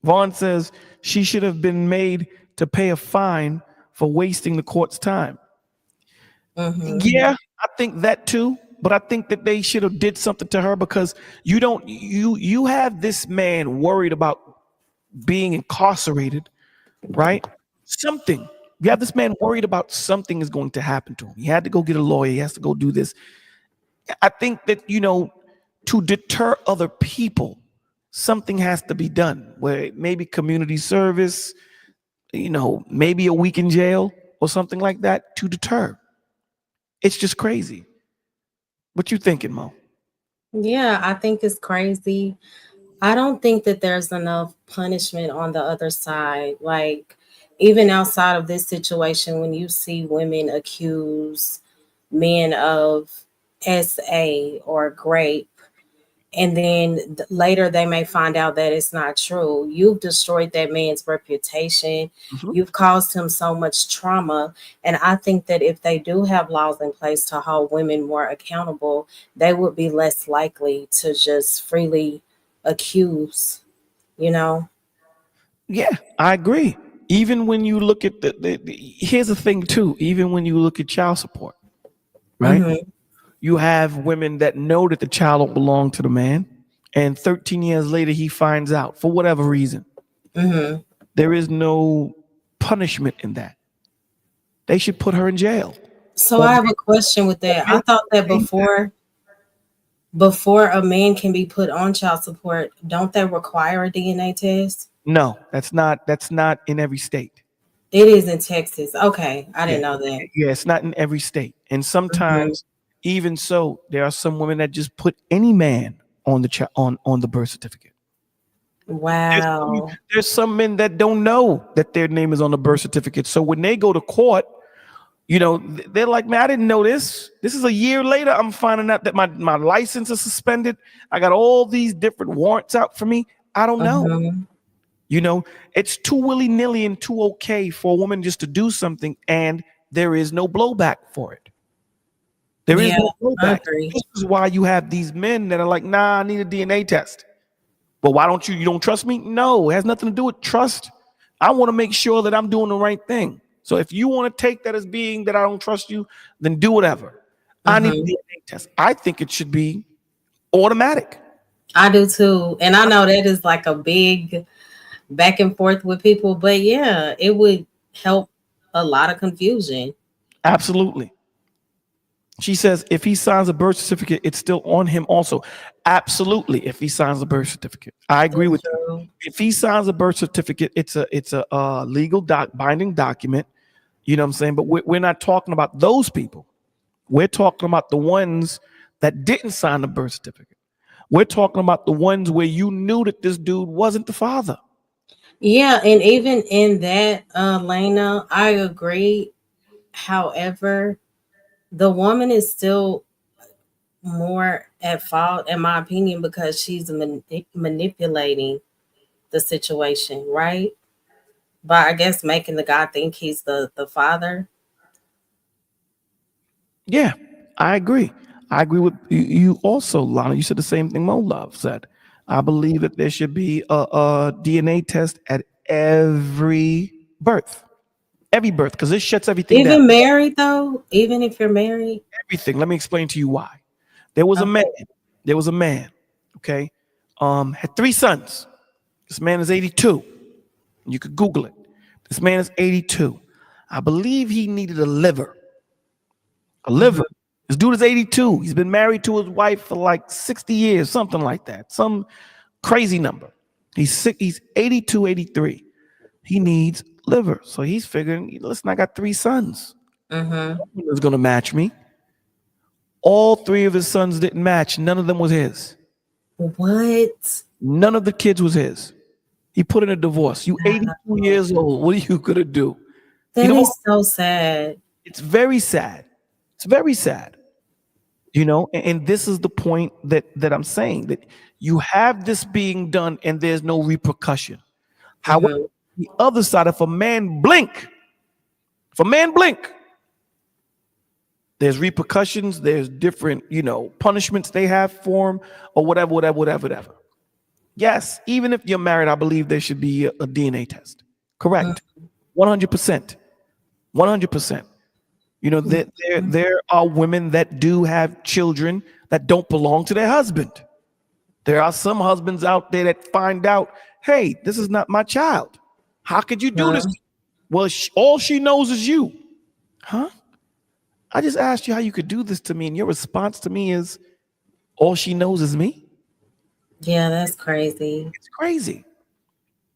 Vaughn says she should have been made to pay a fine for wasting the court's time. Yeah, I think that too. But I think that they should have did something to her because you have this man worried about being incarcerated, right? Something. You have this man worried about something is going to happen to him. He had to go get a lawyer. He has to go do this. I think that, to deter other people, something has to be done where maybe community service, maybe a week in jail or something like that to deter. It's just crazy. What you thinking, Mo? Yeah, I think it's crazy. I don't think that there's enough punishment on the other side. Like, even outside of this situation, when you see women accuse men of SA or grape, and then later they may find out that it's not true. You've destroyed that man's reputation. You've caused him so much trauma. And I think that if they do have laws in place to hold women more accountable, they would be less likely to just freely accuse, Yeah, I agree. Even when you look at here's the thing too, even when you look at child support, right? You have women that know that the child don't belong to the man, and 13 years later he finds out for whatever reason. There is no punishment in that. They should put her in jail. So I have a question with that. I thought that before a man can be put on child support, don't they require a DNA test? No, that's not in every state. It is in Texas. Okay, I didn't know that. Yeah, it's not in every state. And sometimes even so, there are some women that just put any man on the birth certificate. Wow. There's some men that don't know that their name is on the birth certificate. So when they go to court, they're like, man, I didn't know this. This is a year later. I'm finding out that my license is suspended. I got all these different warrants out for me. I don't know. It's too willy-nilly and too okay for a woman just to do something, and there is no blowback for it. There is no blowback. This is why you have these men that are like, nah, I need a DNA test. But why don't you don't trust me? No, it has nothing to do with trust. I want to make sure that I'm doing the right thing. So if you want to take that as being that I don't trust you, then do whatever. I need a DNA test. I think it should be automatic. I do too. And I know that is like a big back and forth with people, but yeah, it would help a lot of confusion. Absolutely. She says if he signs a birth certificate, it's still on him also. Absolutely. If he signs a birth certificate, I agree with you. If he signs a birth certificate, it's a legal binding document. You know what I'm saying? But we're not talking about those people. We're talking about the ones that didn't sign the birth certificate. We're talking about the ones where you knew that this dude wasn't the father. Yeah, and even in that, Lena, I agree. However, the woman is still more at fault, in my opinion, because she's manipulating the situation, right? But I guess making the guy think he's the father. Yeah, I agree. I agree with you also, Lana. You said the same thing Mo Love said. I believe that there should be a DNA test at every birth. Every birth, because it shuts everything down. Even married though, even if you're married. Everything. Let me explain to you why. There was a man. There was a man. Okay, had 3 sons. This man is 82. You could Google it. This man is 82. I believe he needed a liver. A liver. This dude is 82. He's been married to his wife for like 60 years, something like that. Some crazy number. He's sick. He's 82, 83. He needs liver. So he's figuring, listen, I got 3 sons. Who's going to match me? All 3 of his sons didn't match. None of them was his. What? None of the kids was his. He put in a divorce. You 82 years old. What are you going to do? That is so sad. It's very sad. It's very sad. You know, and this is the point that I'm saying, that you have this being done and there's no repercussion. However, the other side, if a man blink, there's repercussions, there's different, punishments they have for him or whatever. Yes, even if you're married, I believe there should be a DNA test. Correct. 100%. 100%. There are women that do have children that don't belong to their husband. There are some husbands out there that find out, hey, this is not my child. How could you do this? Well, all she knows is you. Huh? I just asked you how you could do this to me, and your response to me is, all she knows is me? Yeah, that's crazy. It's crazy.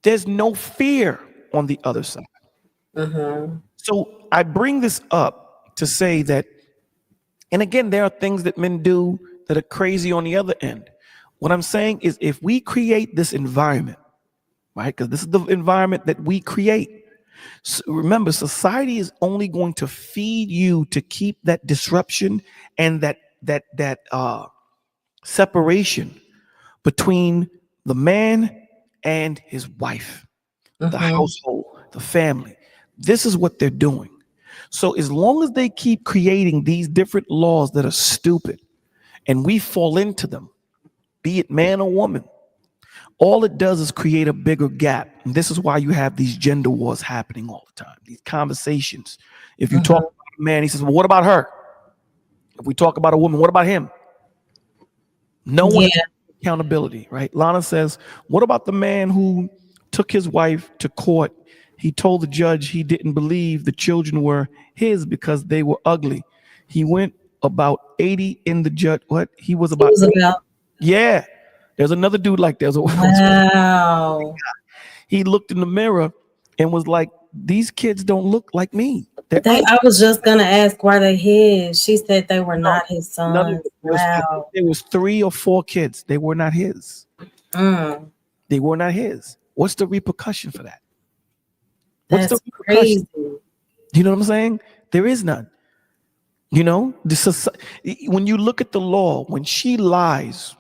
There's no fear on the other side. So I bring this up to say that, and again, there are things that men do that are crazy on the other end. What I'm saying is, if we create this environment, right, because this is the environment that we create. So remember, society is only going to feed you to keep that disruption and that separation between the man and his wife, the household, the family. This is what they're doing. So as long as they keep creating these different laws that are stupid and we fall into them, be it man or woman, all it does is create a bigger gap. And this is why you have these gender wars happening all the time, these conversations. If you talk about a man, he says, well, what about her? If we talk about a woman, what about him? No one has accountability, right? Lana says, what about the man who took his wife to court? He told the judge he didn't believe the children were his because they were ugly. He went about 80 in the judge. What? He was about. Yeah. There's another dude like that. Wow. He looked in the mirror and was like, these kids don't look like me. I was just going to ask, why they his? She said they were not his sons. Wow. There was 3 or 4 kids. They were not his. They were not his. What's the repercussion for that? That's crazy. You know what I'm saying? There is none. When you look at the law, when she lies,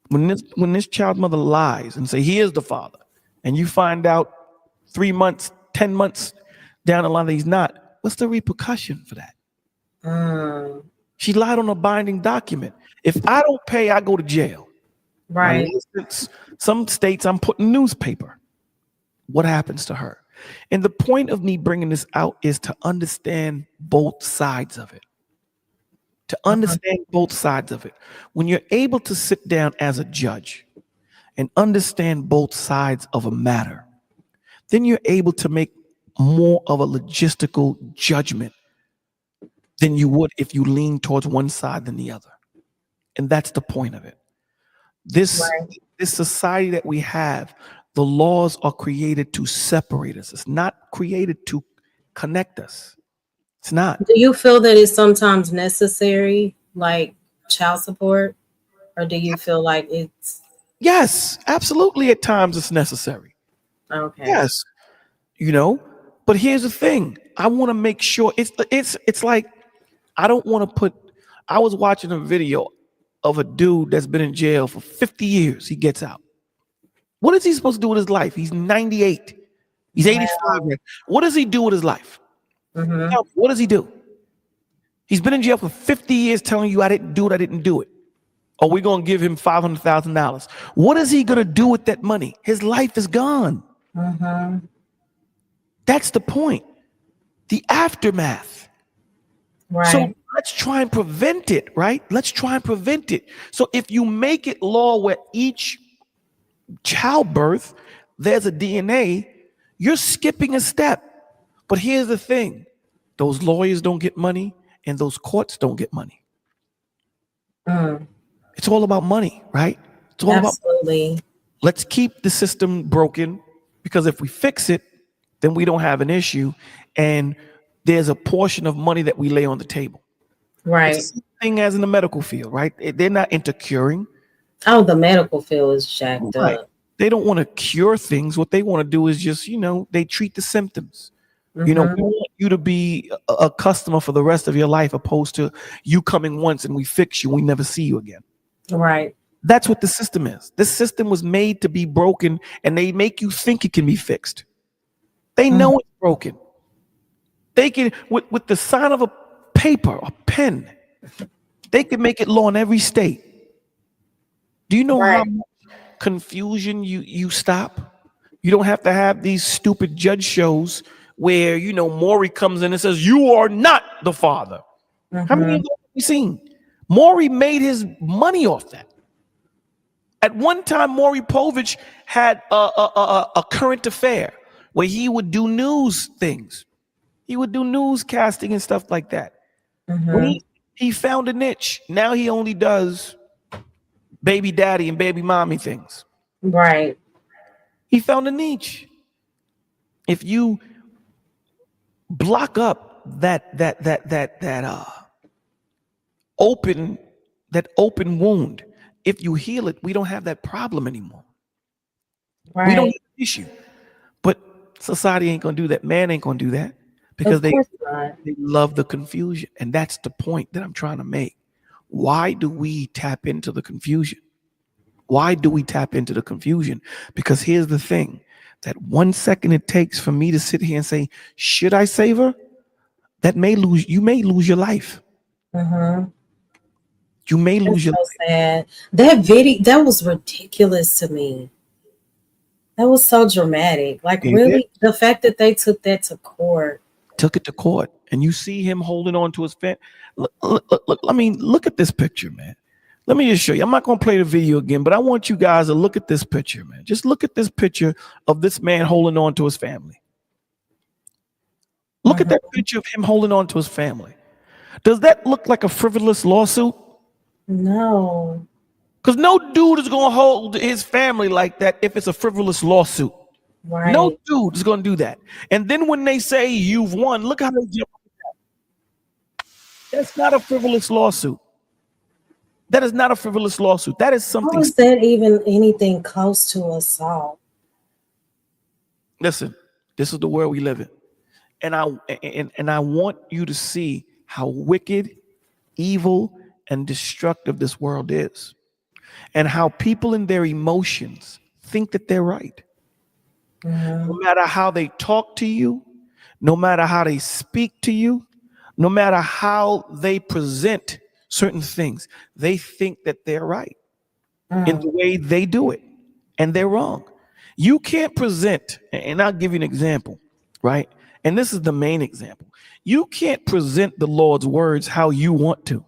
when this child mother lies and say he is the father, and you find out 3 months, 10 months down the line that he's not, what's the repercussion for that? She lied on a binding document. If I don't pay, I go to jail. Right. Some states I'm putting newspaper. What happens to her? And the point of me bringing this out is to understand both sides of it. To understand both sides of it. When you're able to sit down as a judge and understand both sides of a matter, then you're able to make more of a logistical judgment than you would if you lean towards one side than the other. And that's the point of it. This society that we have, the laws are created to separate us. It's not created to connect us. It's not. Do you feel that it's sometimes necessary, like child support, or do you feel like it's Yes, absolutely. At times it's necessary. okay? Yes, but here's the thing. I want to make sure it's like I don't want to put. I was watching a video of a dude that's been in jail for 50 years. He gets out. What is he supposed to do with his life? He's 98. He's 85. What does he do with his life? Now, what does he do? He's been in jail for 50 years telling you I didn't do it, I didn't do it. Or we're going to give him $500,000. What is he going to do with that money? His life is gone. That's the point. The aftermath. Right. So let's try and prevent it, right? Let's try and prevent it. So if you make it law where each childbirth, there's a DNA, you're skipping a step. But here's the thing. Those lawyers don't get money and those courts don't get money. It's all about money, right? It's all Absolutely. about, let's keep the system broken, because if we fix it, then we don't have an issue. And there's a portion of money that we lay on the table. Right. It's the same thing as in the medical field, right? They're not into curing. Oh, the medical field is jacked up. They don't want to cure things. What they want to do is just, they treat the symptoms. We want you to be a customer for the rest of your life, opposed to you coming once and we fix you, we never see you again. Right. That's what the system is. This system was made to be broken, and they make you think it can be fixed. They know it's broken. They can, with the sign of a paper, a pen, they can make it law in every state. Do you know how much confusion you stop? You don't have to have these stupid judge shows where, Maury comes in and says, you are not the father. How many of those have we seen? Maury made his money off that. At one time, Maury Povich had a current affair where he would do news things. He would do newscasting and stuff like that. When he found a niche. Now he only does baby daddy and baby mommy things. Right. He found a niche. If you block up that open wound, if you heal it, we don't have that problem anymore. Right. We don't have an issue. But society ain't gonna do that. Man ain't gonna do that, because they love the confusion. And that's the point that I'm trying to make. Why do we tap into the confusion? Why do we tap into the confusion? Because here's the thing. That 1 second it takes for me to sit here and say, should I save her? You may lose your life. You may lose your life. Sad. That video, that was ridiculous to me. That was so dramatic. Like, really, the fact that they took that to court. Took it to court. And you see him holding on to his fan. Look at this picture, man. Let me just show you. I'm not going to play the video again, but I want you guys to look at this picture, man. Just look at this picture of this man holding on to his family. Look at that picture of him holding on to his family. Does that look like a frivolous lawsuit? No. Because no dude is going to hold his family like that if it's a frivolous lawsuit. Right. No dude is going to do that. And then when they say you've won, look how they jump. That's not a frivolous lawsuit. That is not a frivolous lawsuit. That is something. How is that even anything close to assault? Listen, this is the world we live in. And I want you to see how wicked, evil, and destructive this world is. And how people in their emotions think that they're right. No matter how they talk to you, no matter how they speak to you, no matter how they present certain things, they think that they're right in the way they do it, and they're wrong. You can't present, and I'll give you an example. right? And this is the main example. You can't present the Lord's words how you want to.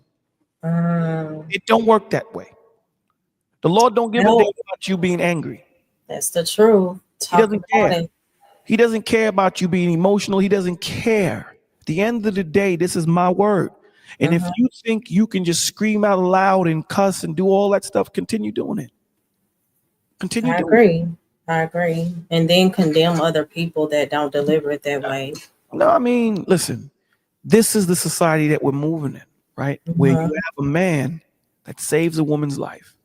It don't work that way. The Lord don't give a damn No, about you being angry. that's the truth. He Talk doesn't about care. it. He doesn't care about you being emotional. He doesn't care. At the end of the day, this is my word. And if you think you can just scream out loud and cuss and do all that stuff, continue doing it. Continue I doing it. agree. I agree. And then condemn other people that don't deliver it that way. No, I mean, listen, this is the society that we're moving in, right? Where you have a man that saves a woman's life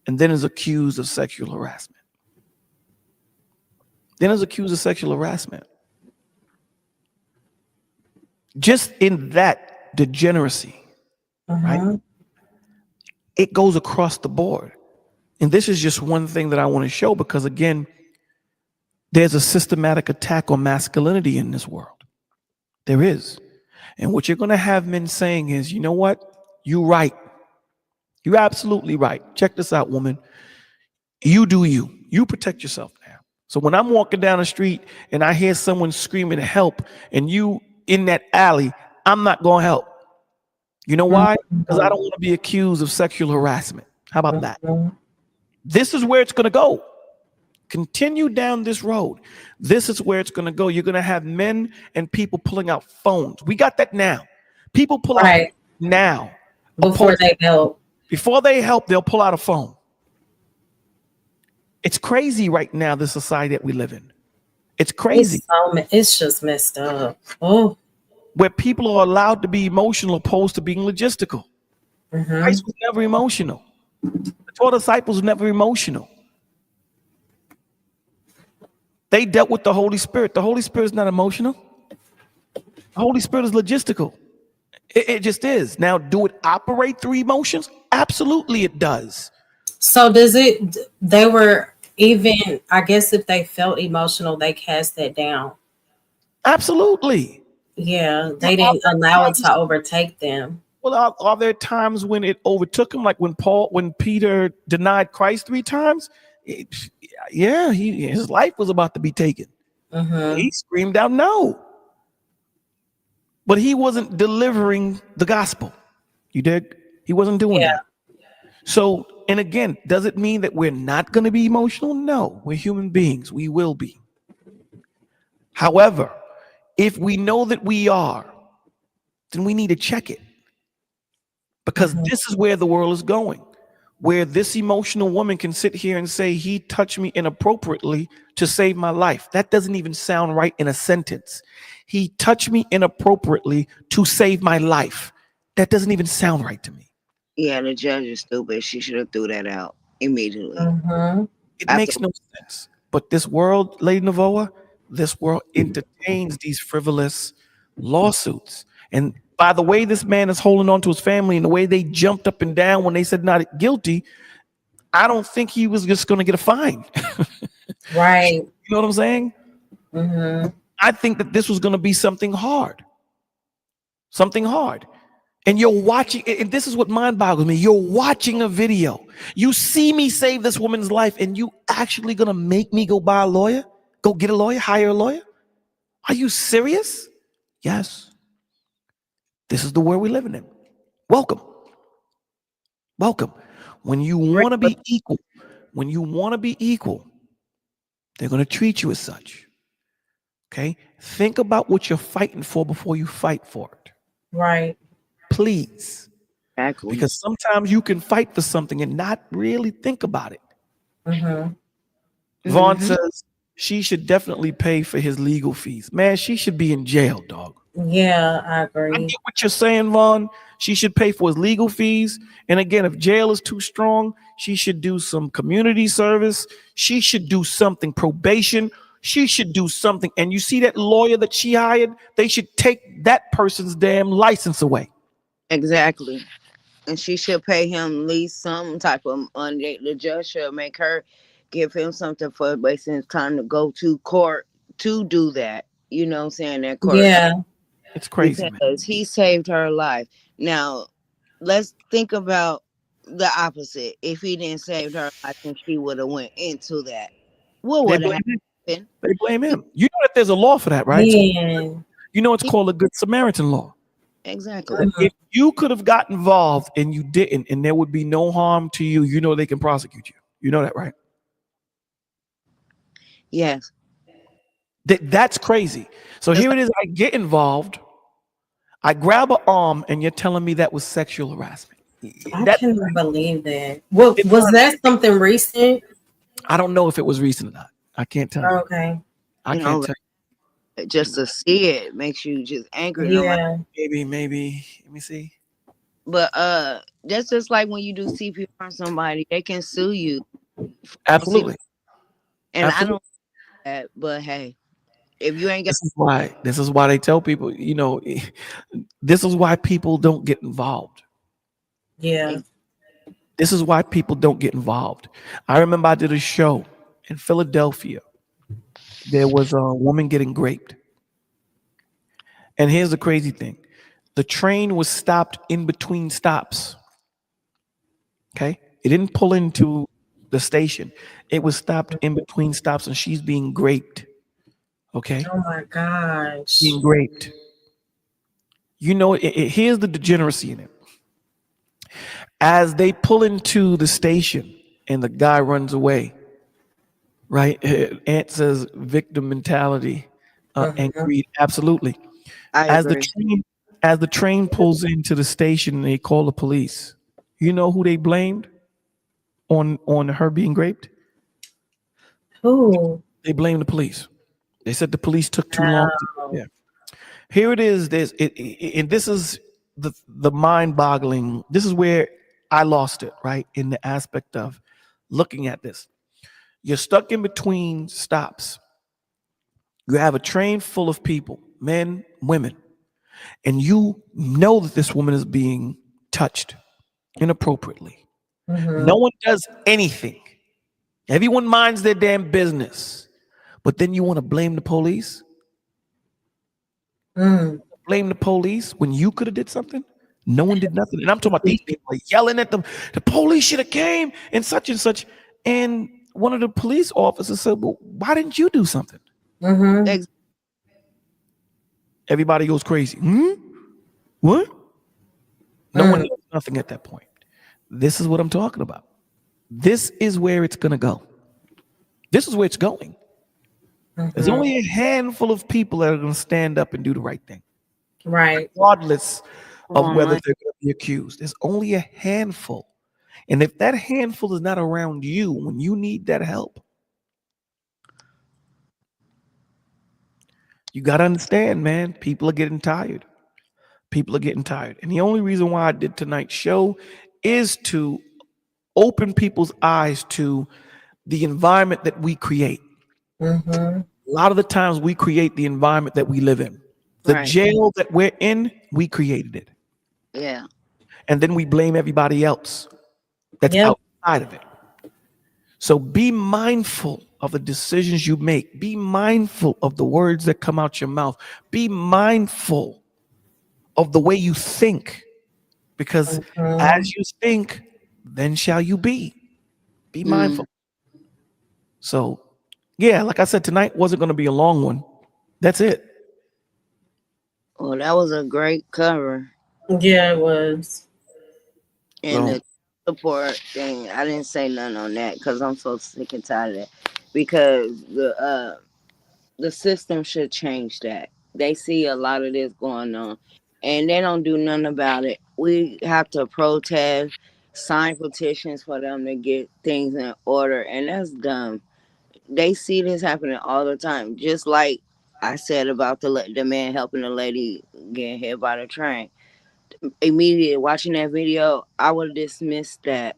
and then is accused of sexual harassment. Just in that degeneracy, right? It goes across the board. And this is just one thing that I want to show because, again, there's a systematic attack on masculinity in this world. There is. And what you're going to have men saying is, you know what? You're right. You're absolutely right. Check this out, woman. You do you. You protect yourself now. So when I'm walking down the street and I hear someone screaming help and you in that alley, I'm not going to help. You know why? Because I don't want to be accused of sexual harassment. How about that? This is where it's going to go. Continue down this road. This is where it's going to go. You're going to have men and people pulling out phones. We got that now. People pull out now. Before they help. Before they help, they'll pull out a phone. It's crazy right now, the society that we live in. It's crazy. It's just messed up. Oh. Where people are allowed to be emotional opposed to being logistical. Christ was never emotional. The 12 disciples were never emotional. They dealt with the Holy Spirit. The Holy Spirit is not emotional. The Holy Spirit is logistical. It just is. Now, do it operate through emotions? Absolutely it does. So they were even, I guess if they felt emotional, they cast that down. Absolutely. Yeah, they didn't allow it to overtake them. Well, are there times when it overtook him? Like when Peter denied Christ 3 times? His life was about to be taken. He screamed out no. But he wasn't delivering the gospel. You dig? He wasn't doing that. So, and again, does it mean that we're not going to be emotional? No, we're human beings. We will be. However, if we know that we are, then we need to check it. Because this is where the world is going. Where this emotional woman can sit here and say, he touched me inappropriately to save my life. That doesn't even sound right in a sentence. He touched me inappropriately to save my life. That doesn't even sound right to me. Yeah, the judge is stupid. She should have threw that out immediately. It makes no sense. But this world, Lady Navoa, this world entertains these frivolous lawsuits. And by the way this man is holding on to his family and the way they jumped up and down when they said not guilty, I don't think he was just going to get a fine. Right. You know what I'm saying? I think that this was going to be something hard. Something hard. And you're watching, and this is what mind boggles me. You're watching a video. You see me save this woman's life, and you actually going to make me go buy a lawyer? Go get a lawyer? Hire a lawyer? Are you serious? Yes. This is the world we're living in. Welcome. Welcome. When you want to be equal, they're going to treat you as such. Okay? Think about what you're fighting for before you fight for it. Right. Please. Exactly. Because sometimes you can fight for something and not really think about it. Vaughn says she should definitely pay for his legal fees. Man, she should be in jail, dog. Yeah, I agree. I get what you're saying, Vaughn. She should pay for his legal fees. And again, if jail is too strong, she should do some community service. She should do something, probation. She should do something. And you see that lawyer that she hired? They should take that person's damn license away. Exactly. And she should pay him at least some type of money. The judge should make her give him something for wasting his time to go to court to do that. You know what I'm saying? That court. Yeah. It's crazy, because he saved her life. Now, let's think about the opposite. If he didn't save her life and she would have went into that, what would have happened? happened. They blame him. You know that there's a law for that, right? Man. You know it's called a Good Samaritan law. Exactly. If you could have got involved and you didn't, and there would be no harm to you, you know they can prosecute you. You know that, right? Yes. That's crazy. So here it is. I get involved. I grab an arm, and you're telling me that was sexual harassment. I That cannot believe that. What it's was not- that something recent? I don't know if it was recent or not. I can't tell you. Okay. I You can't know, tell just to see it makes you just angry. And I'm like, Yeah. you. Maybe. Let me see. but that's just like when you do CPR on somebody, they can sue you. Absolutely. And I Absolutely. don't do that, but hey, if you ain't got This is why they tell people, this is why people don't get involved. Yeah. This is why people don't get involved. I remember I did a show in Philadelphia. There was a woman getting raped. And here's the crazy thing. The train was stopped in between stops. Okay? It didn't pull into the station. It was stopped in between stops and she's being raped. Okay? Oh my gosh. Being raped. Here's the degeneracy in it. As they pull into the station and the guy runs away, right? Ant says victim mentality and greed. Absolutely. I As the agree. train pulls into the station, they call the police. You know who they blamed on her being raped? Who? They blamed the police. They said the police took too long. Wow. Yeah. Here it is. And this is the mind-boggling. This is where I lost it, right? In the aspect of looking at this. You're stuck in between stops. You have a train full of people, men, women, and you know that this woman is being touched inappropriately. No one does anything. Everyone minds their damn business. But then you want to blame the police? Blame the police when you could have did something? No one did nothing. And I'm talking about these people are yelling at them. The police should have came and such and such. And one of the police officers said, well, why didn't you do something? Ex- Everybody goes crazy. What? No one does nothing at that point. This is what I'm talking about. This is where it's going to go. This is where it's going. There's only a handful of people that are going to stand up and do the right thing. Right. Regardless of on, whether Mike. they're going to be accused. There's only a handful. And if that handful is not around you when you need that help, you got to understand, man, people are getting tired. People are getting tired. And the only reason why I did tonight's show is to open people's eyes to the environment that we create. A lot of the times we create the environment that we live in. The Right. jail that we're in, we created it. Yeah. And then we blame everybody else that's Yep. outside of it. So be mindful of the decisions you make. Be mindful of the words that come out your mouth. Be mindful of the way you think. Because as you think, then shall you be. Be mindful. So, yeah, like I said, tonight wasn't going to be a long one. That's it. Well, that was a great cover. Yeah, it was. And So, the support thing, I didn't say nothing on that because I'm so sick and tired of that. Because the system should change that. They see a lot of this going on, and they don't do nothing about it. We have to protest, sign petitions for them to get things in order, and that's dumb. They see this happening all the time, just like I said about the man helping the lady get hit by the train. Immediately watching that video, I would have dismissed that.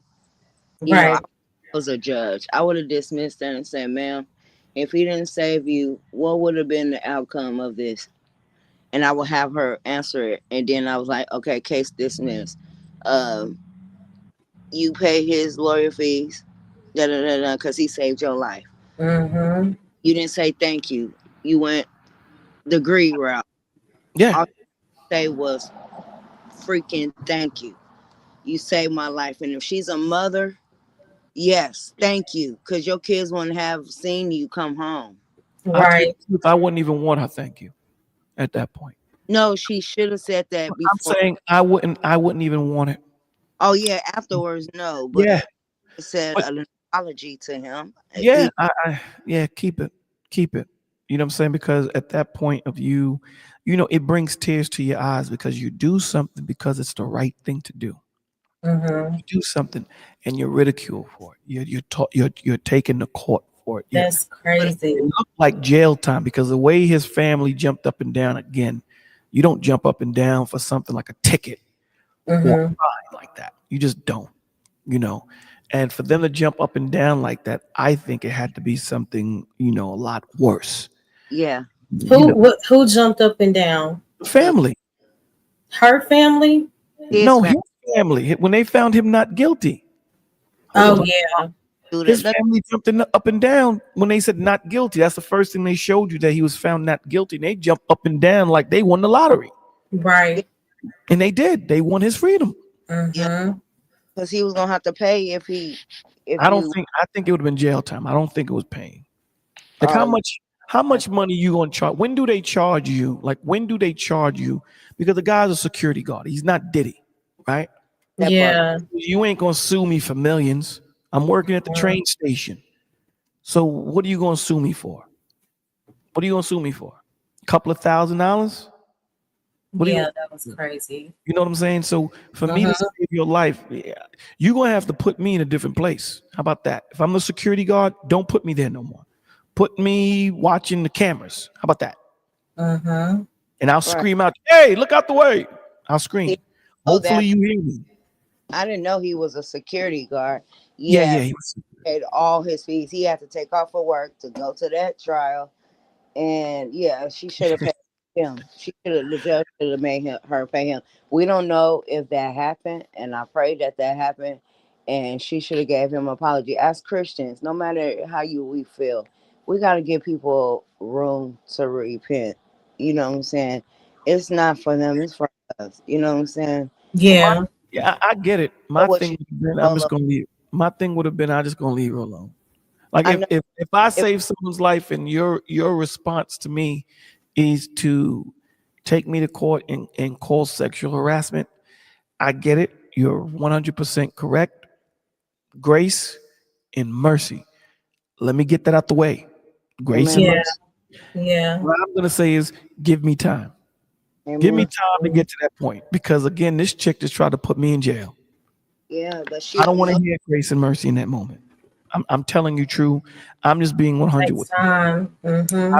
I Right. was a judge. I would have dismissed that and said, ma'am, if he didn't save you, what would have been the outcome of this? And I would have her answer it. And then I was like, okay, case dismissed. Um, you pay his lawyer fees, because he saved your life. Mm-hmm. You didn't say thank you. You went the greed route. yeah. All you say was freaking thank you. You saved my life. And if she's a mother, yes, thank you. Because your kids wouldn't have seen you come home. I tell you Right. the truth, I wouldn't even want her thank you at that point. No, she should have said that I'm before. saying I wouldn't even want it. Oh yeah, afterwards, no, but Yeah. it said But an apology to him. yeah, yeah, keep it. Keep it. You know what I'm saying? Because at that point of you, it brings tears to your eyes because you do something because it's the right thing to do. Mm-hmm. You do something and you're ridiculed for it. You're taken to court for it. That's crazy. It looked like jail time because the way his family jumped up and down again, you don't jump up and down for something like a ticket or a Mm-hmm. fine like that. You just don't, you know. And for them to jump up and down like that, I think it had to be something, a lot worse. Yeah, Who jumped up and down? Family. Her family? his No, family his family. When they found him not guilty, Oh hold on. yeah. do His that. family jumped up and down when they said not guilty. That's the first thing they showed you, that he was found not guilty. And they jumped up and down like they won the lottery. Right. And they did. They won his freedom. Yeah, Mm-hmm. because he was gonna have to pay if he I think it would have been jail time. I don't think it was paying. Like uh how much money you gonna charge? When do they charge you? Like when do they charge you? Because the guy's a security guard. He's not Diddy, right? that part. Yeah. You ain't gonna sue me for millions. I'm working at the train station. So what are you gonna sue me for? What are you gonna sue me for? A couple of $1,000? What do Yeah, that was crazy. you know what I'm saying? So for me to Uh-huh. save your life, yeah, you're gonna have to put me in a different place. How about that? If I'm the security guard, don't put me there no more. Put me watching the cameras. How about that? Uh-huh. And I'll Right. scream out, "Hey, look out the way!" I'll scream. Oh, that Hopefully you hear me. I didn't know he was a security guard. Yeah, Yeah, yeah. he paid all his fees. He had to take off of work to go to that trial. And yeah, she should have paid him. She should have. The judge should have made her pay him. We don't know if that happened, and I pray that happened. And she should have gave him an apology. As Christians, no matter how we feel, we got to give people room to repent. You know what I'm saying? It's not for them; it's for us. You know what I'm saying? Yeah. Yeah, I get it. So My what thing she would have been, I'm just Bolo? gonna leave. My thing would have been, I'm just gonna leave her alone. Like I know. if I If, save someone's life and your response to me is to take me to court and call sexual harassment, I get it. You're 100% correct. Grace and mercy. Let me get that out the way. Grace amen. and Yeah. mercy. Yeah. What I'm gonna say is give me time. Give me Amen. time to get to that point. Because again, this chick just tried to put me in jail. Yeah, but she I don't don't want know. to hear grace and mercy in that moment. I'm telling you true. I'm just being 100 Takes with you. time. Mm-hmm.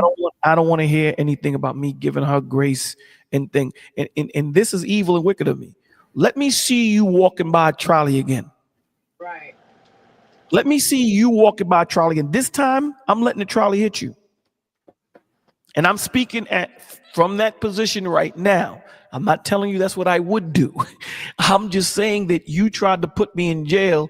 I don't want to hear anything about me giving her grace and thing. And this is evil and wicked of me. Let me see you walking by a trolley again. Right. Let me see you walking by a trolley again. This time, I'm letting the trolley hit you. And I'm speaking from that position right now. I'm not telling you that's what I would do. I'm just saying that you tried to put me in jail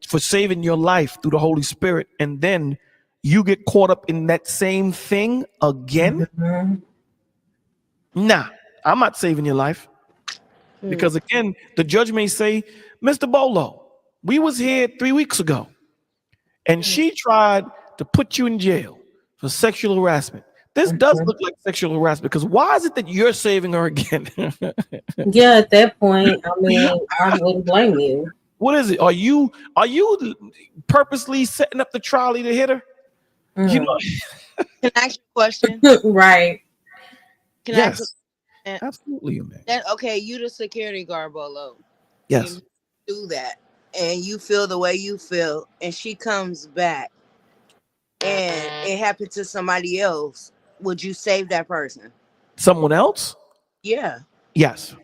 for saving your life through the Holy Spirit. And then you get caught up in that same thing again. Mm-hmm. Nah, I'm not saving your life. Because again, the judge may say, Mr. Bolo, we was here 3 weeks ago. And she tried to put you in jail for sexual harassment. This does look like sexual harassment because why is it that you're saving her again? Yeah, at that point, I mean, I wouldn't blame you. What is it? Are you purposely setting up the trolley to hit her? You know, Can I ask you a question? Right. Can I ask yes, a, absolutely, man. that? Okay, you the security guard, Bolo. Yes, And you do that, and you feel the way you feel, and she comes back, and it happened to somebody else. Would you save that person? someone else. Yeah. Yes,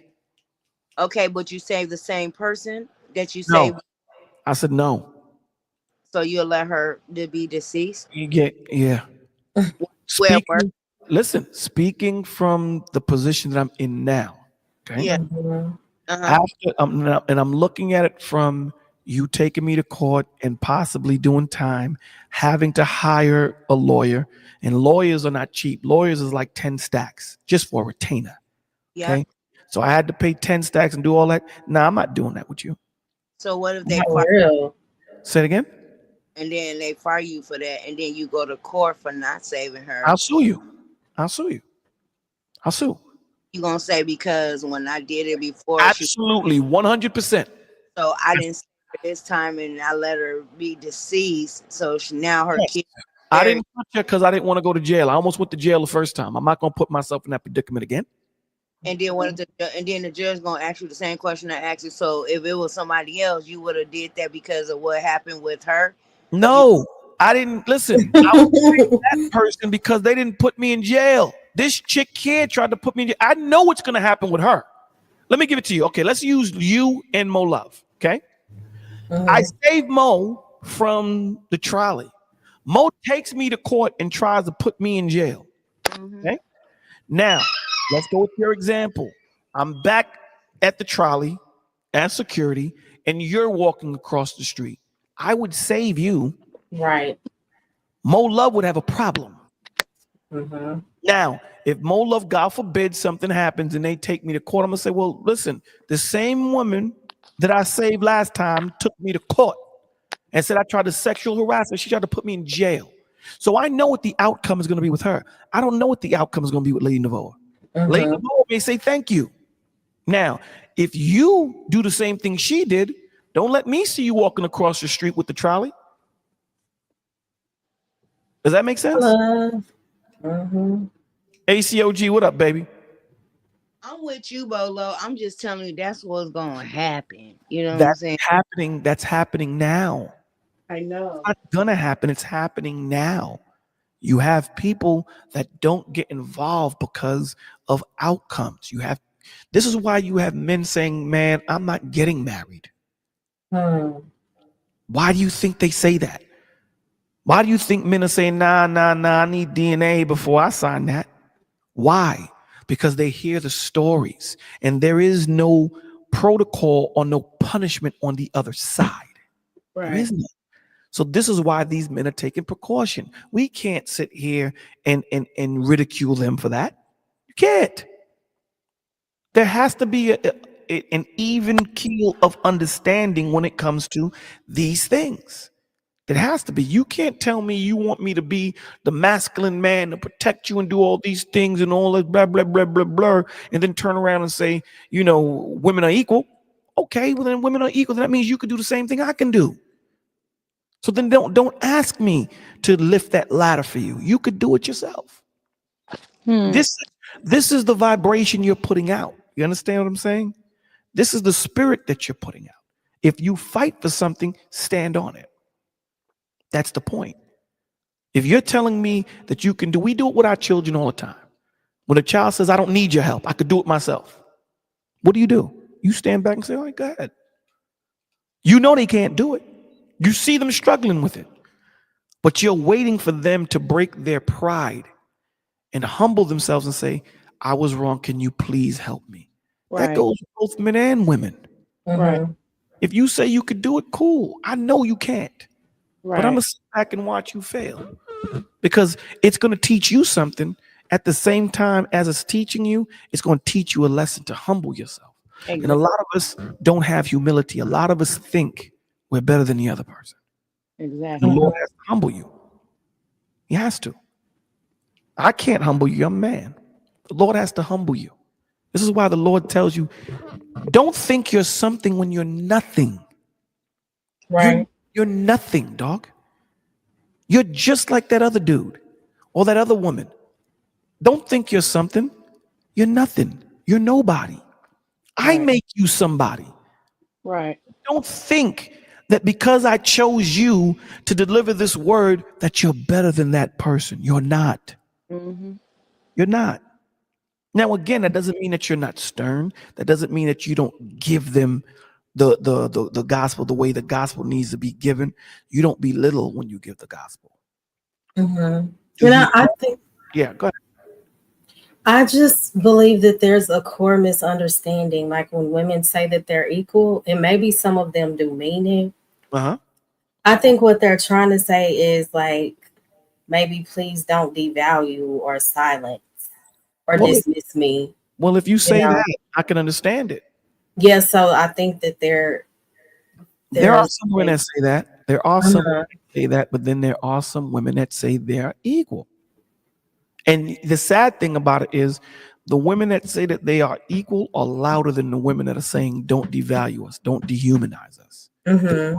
Okay, but you save the same person that you no. saved, I said no. so you'll let her to be deceased. You get yeah. Well, work. Speaking, listen. Speaking from the position that I'm in now. Okay. Yeah. Mhm. After I'm looking at it from you taking me to court and possibly doing time, having to hire a lawyer, and lawyers are not cheap. Lawyers is like 10 stacks just for a retainer. Yeah. Okay. So I had to pay 10 stacks and do all that. Nah, I'm not doing that with you. So what if they For fight real. Say it again. and then they fire you for that, and then you go to court for not saving her. I'll sue you. I'll sue you. I'll sue. You gonna say because when I did it before, Absolutely, 100%. so I didn't save her this time, and I let her be deceased. So now her Yes. kid. I didn't touch her because I didn't want to go to jail. I almost went to jail the first time. I'm not going to put myself in that predicament again. And then the judge gonna ask you the same question I asked you. So if it was somebody else, you would have did that because of what happened with her. No, I didn't. Listen, I was that person because they didn't put me in jail. This chick here tried to put me in jail. I know what's going to happen with her. Let me give it to you. Okay, let's use you and Mo Love. Okay, I saved Mo from the trolley. Mo takes me to court and tries to put me in jail. Okay, now let's go with your example. I'm back at the trolley as security, and you're walking across the street. I would save you. Right. Mo Love would have a problem. Now, if Mo Love, God forbid, something happens and they take me to court, I'm gonna say, well, listen, the same woman that I saved last time took me to court and said I tried to sexual harass her. She tried to put me in jail. So I know what the outcome is going to be with her. I don't know what the outcome is going to be with Lady Navoa. Lady Navoa may say thank you. Now, if you do the same thing she did, don't let me see you walking across the street with the trolley. Does that make sense? ACOG, what up, baby? I'm with you, Bolo. I'm just telling you that's what's gonna happen. You know what I'm That's saying? happening. That's happening now. I know. It's not gonna happen. It's happening now. You have people that don't get involved because of outcomes. This is why you have men saying, man, I'm not getting married. Why do you think they say that? Why do you think men are saying, nah, I need DNA before I sign that? Why? Because they hear the stories and there is no protocol or no punishment on the other side. There isn't. So this is why these men are taking precaution. We can't sit here and ridicule them for that. You can't. There has to be an even keel of understanding when it comes to these things. It has to be. You can't tell me you want me to be the masculine man to protect you and do all these things and all that blah, blah, blah, blah, blah, and then turn around and say, you know, women are equal. Okay, well then women are equal. That means you can do the same thing I can do. So then don't ask me to lift that ladder for you. You could do it yourself. This is the vibration you're putting out. You understand what I'm saying? This is the spirit that you're putting out. If you fight for something, stand on it. That's the point. If you're telling me that you can do, we do it with our children all the time. When a child says, I don't need your help, I could do it myself. What do? You stand back and say, all right, go ahead. You know they can't do it. You see them struggling with it, but you're waiting for them to break their pride and humble themselves and say, I was wrong. Can you please help me? That goes for both men and women. If you say you could do it, cool. I know you can't. But I'm going to sit back and watch you fail because it's going to teach you something at the same time as it's teaching you. It's going to teach you a lesson to humble yourself. And a lot of us don't have humility. A lot of us think we're better than the other person. Exactly. The Lord has to humble you. He has to. I can't humble you. I'm a man. The Lord has to humble you. This is why the Lord tells you, don't think you're something when you're nothing. Right. You're nothing, dog. You're just like that other dude or that other woman. Don't think you're something. You're nothing. You're nobody. I make you somebody. Right. Don't think that because I chose you to deliver this word that you're better than that person. You're not. You're not. Now, again, that doesn't mean that you're not stern. That doesn't mean that you don't give them the gospel the way the gospel needs to be given. You don't belittle when you give the gospel. I think, Yeah, go ahead. I just believe that there's a core misunderstanding. Like when women say that they're equal, and maybe some of them do mean it. I think what they're trying to say is like, maybe please don't devalue or silence or dismiss me. Well, if you say that, I can understand it. Yeah, so I think that there are some women that say that. There are some women that say that, but then there are some women that say they're equal. And the sad thing about it is the women that say that they are equal are louder than the women that are saying don't devalue us, don't dehumanize us. Mm-hmm.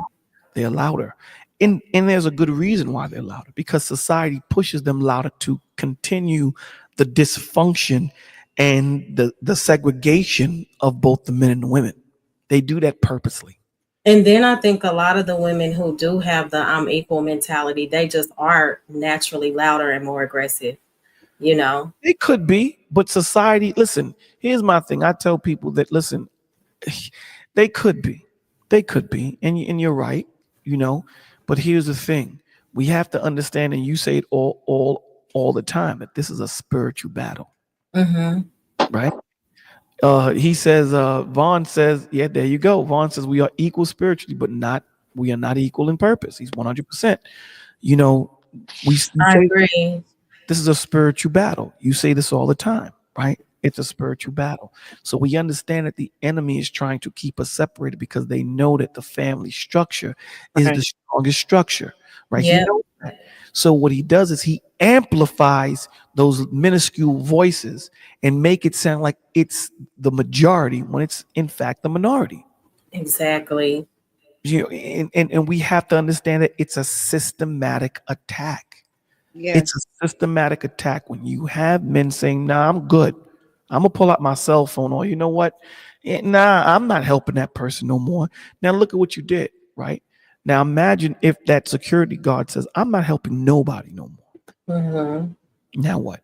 They're louder. And there's a good reason why they're louder, because society pushes them louder to continue the dysfunction and the segregation of both the men and the women. They do that purposely. And then I think a lot of the women who do have the I'm equal mentality, they just are naturally louder and more aggressive, you know? It could be, but society, listen, here's my thing. I tell people that, listen, they could be. They could be. And you're right, you know. But here's the thing. We have to understand, and you say it all the time, that this is a spiritual battle, Mm-hmm. right? He says, Vaughn says, yeah, there you go. Vaughn says we are equal spiritually, but we are not equal in purpose. He's 100%. You know, we I say agree. this is a spiritual battle. You say this all the time, right? It's a spiritual battle. So we understand that the enemy is trying to keep us separated because they know that the family structure is the Right. strongest structure, right? He Yeah, knows that. So what he does is he amplifies those minuscule voices and make it sound like it's the majority when it's in fact the minority. exactly. You know, and we have to understand that it's a systematic attack. It's Yes. a systematic attack when you have men saying, "Nah, I'm good. I'm gonna pull out my cell phone," or you know what? Nah, I'm not helping that person no more. Now look at what you did, right? Now imagine if that security guard says, "I'm not helping nobody no more." Mm-hmm. Now what?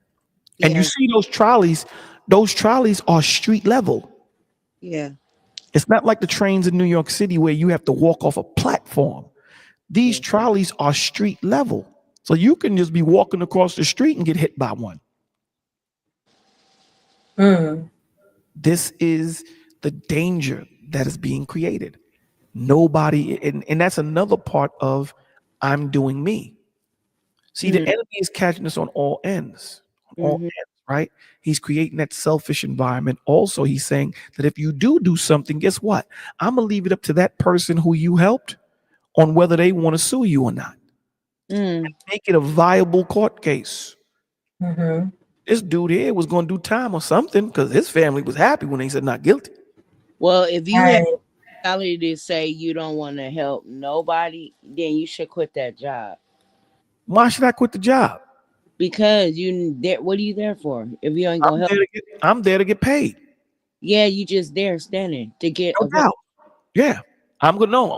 And you Yeah. see those trolleys. Those trolleys are street level. Yeah. It's not like the trains in New York City where you have to walk off a platform. These Yeah. trolleys are street level. So you can just be walking across the street and get hit by one. Mm. This is the danger that is being created. Nobody, and that's another part of I'm doing me. See, the Mm-hmm. enemy is catching us on all Mm-hmm. ends, right? He's creating that selfish environment. Also, he's saying that if you do something, guess what? I'm gonna leave it up to that person who you helped on whether they want to sue you or not. Mm. Make it a viable court case. Mm-hmm. This dude here was going to do time or something because his family was happy when they said not guilty. Well, if you have Right. mentality to say you don't want to help nobody, then you should quit that job Why should I quit the job? because you there. What are you there for? If you ain't gonna help, I'm there to get paid. yeah, you just there standing to get No a. doubt. Yeah. I'm gonna know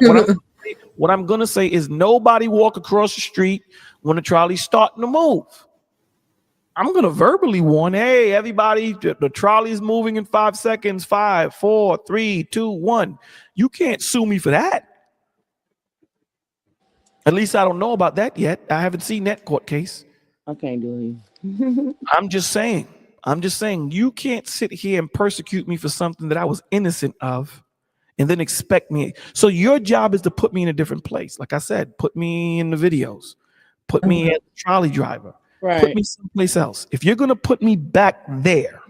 what I'm gonna say is nobody walk across the street when the trolley's starting to move. I'm gonna verbally warn, hey, everybody, the trolley's moving in 5 seconds. 5, 4, 3, 2, 1. You can't sue me for that. At least I don't know about that yet. I haven't seen that court case. I can't do it. I'm just saying. I'm just saying you can't sit here and persecute me for something that I was innocent of and then expect me. So your job is to put me in a different place. Like I said, put me in the videos, put me Mhm. as a trolley driver, put Right. me someplace else. If you're going to put me back there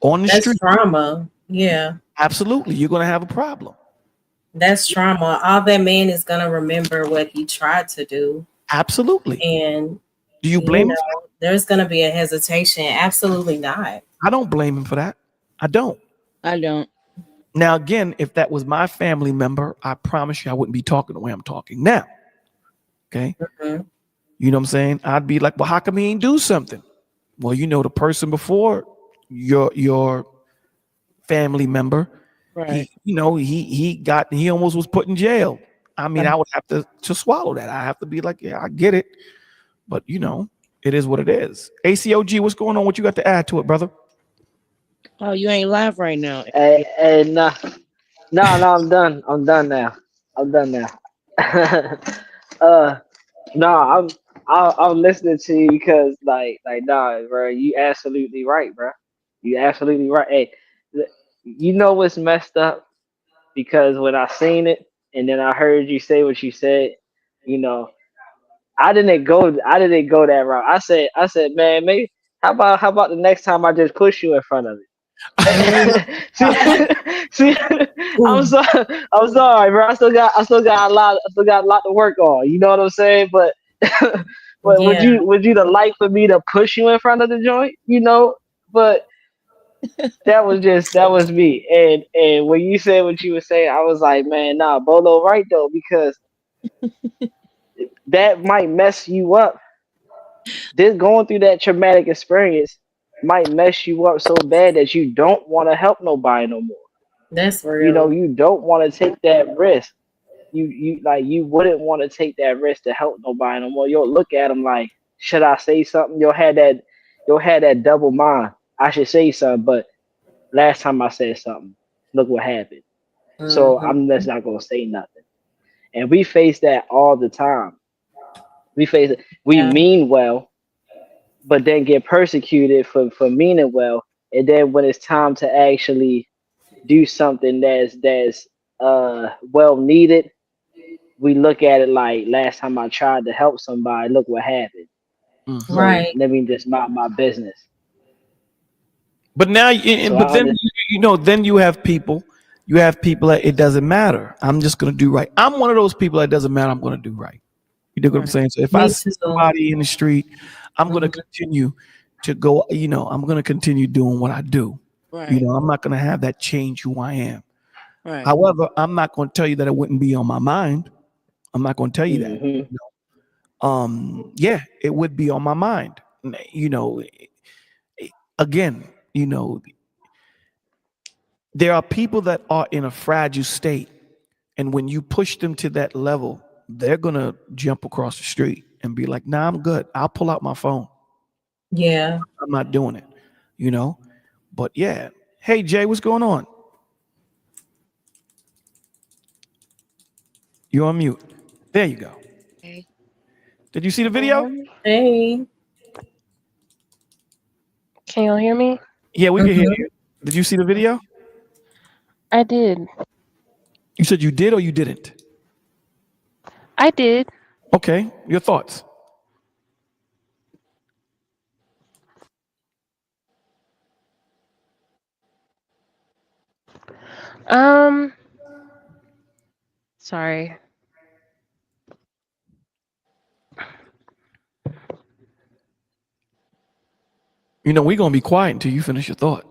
on the That's street, trauma. Yeah. absolutely, you're going to have a problem. That's trauma. All that man is gonna remember what he tried to do. Absolutely. And Do you you blame him? know, there's gonna be a hesitation. Absolutely not. I don't blame him for that. I don't. I don't. Now, again, if that was my family member, I promise you I wouldn't be talking the way I'm talking now. Okay. Mhm. You know what I'm saying? I'd be like, well, how come he ain't do something? Well, you know, the person before your family member, Right. he almost was put in jail. I mean, I would have to swallow that. I have to be like, yeah, I get it. But it is what it is. ACOG, what's going on? What you got to add to it, brother? Oh, you ain't live right now. Hey, no, no, I'm done. I'm done now. I'm done now. uh, no, I'm listening to you because nah, bro, you absolutely right, bro. You absolutely right. Hey, you know what's messed up? Because when I seen it and then I heard you say what you said, you know, I didn't go that route. I said, man, maybe how about the next time I just push you in front of it? see, see, I'm Mm, sorry, I'm sorry, bro. I still got a lot to work on. You know what I'm saying? But, but yeah. would you the like for me to push you in front of the joint? You know, but that was me. And when you said what you were saying, I was like, man, nah, Bolo, right though, because that might mess you up. This going through that traumatic experience might mess you up so bad that you don't want to help nobody no more. That's You know, real. you don't want to take that risk. You like you wouldn't want to take that risk to help nobody no more. You'll look at them like, should I say something? You'll have that double mind. I should say something, but last time I said something, look what happened. So Mhm. I'm just not gonna say nothing. And we face that all the time. We face it. We Yeah. mean well, but then get persecuted for meaning well. And then when it's time to actually do something that's well needed, we look at it like last time I tried to help somebody, look what happened. Mhm. So Right. let me just mind my business. But now, So but I then understand. then you have people that it doesn't matter. I'm just gonna do right. I'm one of those people that doesn't matter. I'm gonna do right. You know what I'm Right. saying? So if I Me see too. somebody in the street, I'm gonna Mhm. continue to go. I'm gonna continue doing what I do. Right. I'm not gonna have that change who I am. Right. However, I'm not gonna tell you that it wouldn't be on my mind. I'm not gonna tell you that. Hmm. Yeah, it would be on my mind. You know, again, there are people that are in a fragile state, and when you push them to that level, they're gonna jump across the street and be like, "Nah, I'm good. I'll pull out my phone. Yeah. I'm not doing it." You know. But yeah, hey Jay, what's going on? You're on mute. There you go. Okay. Did you see the Can you video? hear me? Hey. Can y'all hear me? Yeah, we can hear Mhm. you. Did you see the video? I did. You said you did or you didn't. I did. Okay, your thoughts. Um, sorry. We're gonna be quiet until you finish your thought.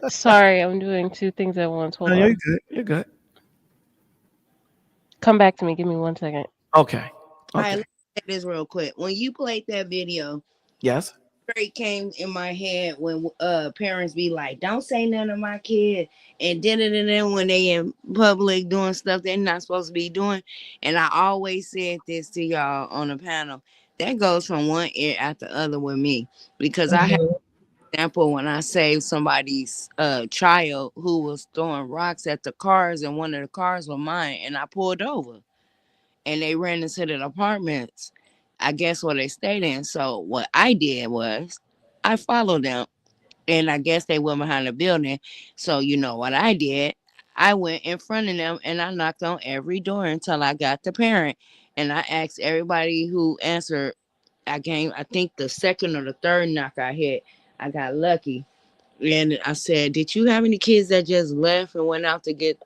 Sorry, I'm doing two things at once. No, Hold you're on. good. You're good. Come back to me. Give me 1 second. Okay. All right, Okay. let's say this real quick. When you played that video, Yes. straight came in my head when parents be like, "Don't say nothing to my kid," and then when they in public doing stuff they're not supposed to be doing. And I always said this to y'all on the panel. That goes from one ear out the other with me because I have Mhm. an example when I saved somebody's child who was throwing rocks at the cars, and one of the cars was mine, and I pulled over, and they ran into the apartments. I guess where they stayed in. So what I did was I followed them, and I guess they went behind the building. So you know what I did? I went in front of them and I knocked on every door until I got the parent. And I asked everybody who answered. I came, I think the second or the third knock I hit, I got lucky. And I said, "Did you have any kids that just left and went out to get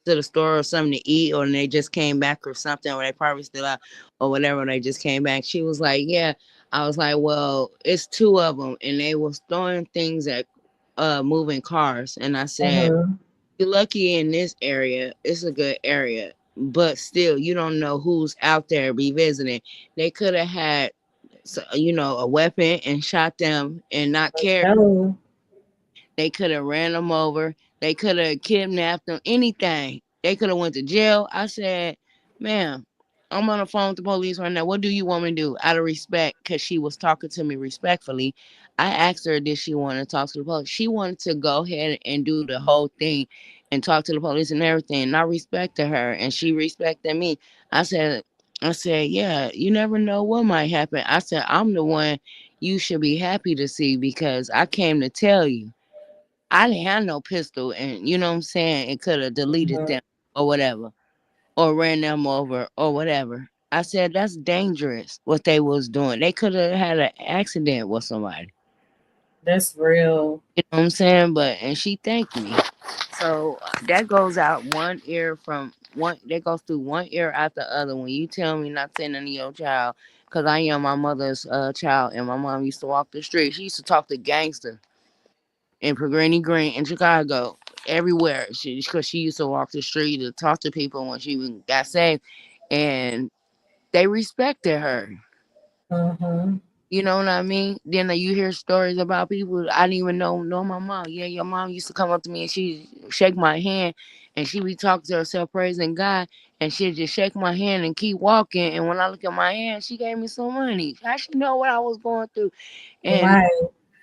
to the store or something to eat, or they just came back or something, or they probably still out or whatever, they just came back?" She was like, "Yeah." I was like, "Well, it's two of them, and they was throwing things at moving cars." And I said, Mhm. "You're lucky in this area. It's a good area, but still, you don't know who's out there be visiting. They could have had, a weapon and shot them and not care. Hello. They could have ran them over. They could have kidnapped them. Anything. They could have went to jail." I said, "Ma'am, I'm on the phone with the police right now. What do you want me to do?" Out of respect, because she was talking to me respectfully, I asked her, did she want to talk to the police? She wanted to go ahead and do the whole thing and talk to the police and everything. And I respected her, and she respected me. I said, "Yeah, you never know what might happen." I said, "I'm the one you should be happy to see because I came to tell you. I didn't have no pistol, and you know what I'm saying? It could have deleted Mhm. them or whatever, or ran them over or whatever." I said, "That's dangerous what they was doing. They could have had an accident with somebody." That's real. You know what I'm saying? But and she thanked me. So that goes out one ear from one. That goes through one ear after the other. When you tell me not to send any of your child, cause I am my mother's child, and my mom used to walk the street. She used to talk to gangster in Granny Green in Chicago, everywhere. Cause she used to walk the street to talk to people when she got saved, and they respected her. Mm-hmm. You know what I mean? Then you hear stories about people I didn't even know my mom. Yeah, your mom used to come up to me and she shake my hand, and she be talking to herself, praising God, and she'd just shake my hand and keep walking. And when I look at my hand, she gave me some money. How she know what I was going through, and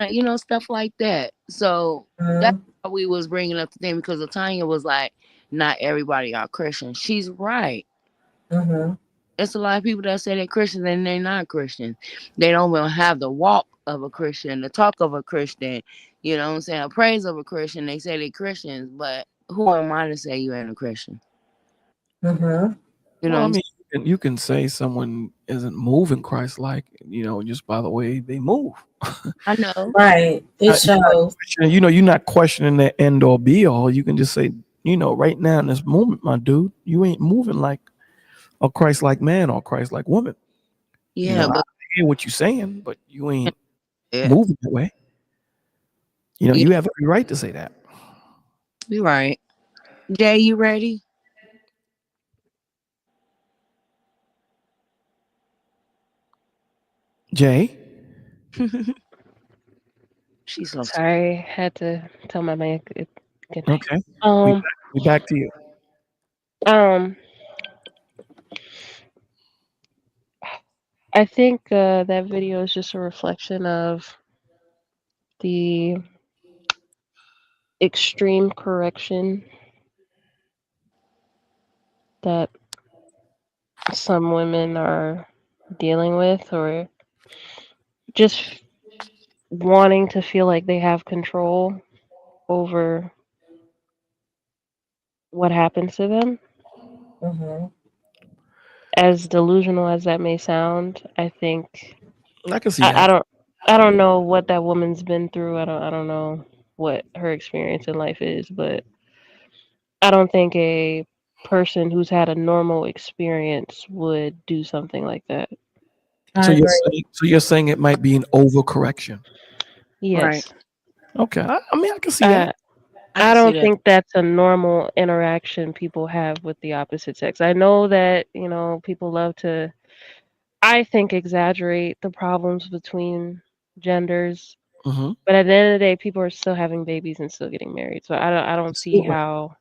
Right. stuff like that. So that's Mm-hmm. why we was bringing up the thing, because Latanya was like, not everybody are Christian. She's right. Mm-hmm. It's a lot of people that say they're Christians and they're not Christians. They don't even have the walk of a Christian, the talk of a Christian, you know what I'm saying, a praise of a Christian. They say they're Christians, but who am I to say you ain't a Christian? Mm-hmm. You know Well, what I I'm mean, you can say someone isn't moving Christ-like, just by the way they move. saying? I know. Right. It shows. You're not questioning the end or be all. You can just say, right now in this moment, my dude, you ain't moving like a Christ-like man or Christ-like woman. Yeah, I but hear what you're saying, but you ain't yeah, moving that way. yeah, You have every right to say that. you're right. Jay, you ready? Jay, She's so sweet. Sorry, had to tell my man good night. okay, we Um, back, we back to you. um, I think that video is just a reflection of the extreme correction that some women are dealing with, or just wanting to feel like they have control over what happens to them. Mm-hmm. As delusional as that may sound, I think I can see I, I that. don't I don't know what that woman's been through. I don't know what her experience in life is, but I don't think a person who's had a normal experience would do something like that. I agree. So you're saying it might be an overcorrection. Right. Yes. Okay, I mean I can see that. Uh, I I can see don't that. think that's a normal interaction people have with the opposite sex. I know that, people love to, I think, exaggerate the problems between genders, Hmm. but at the end of the day, people are still having babies and still getting married. So I don't see Absolutely. how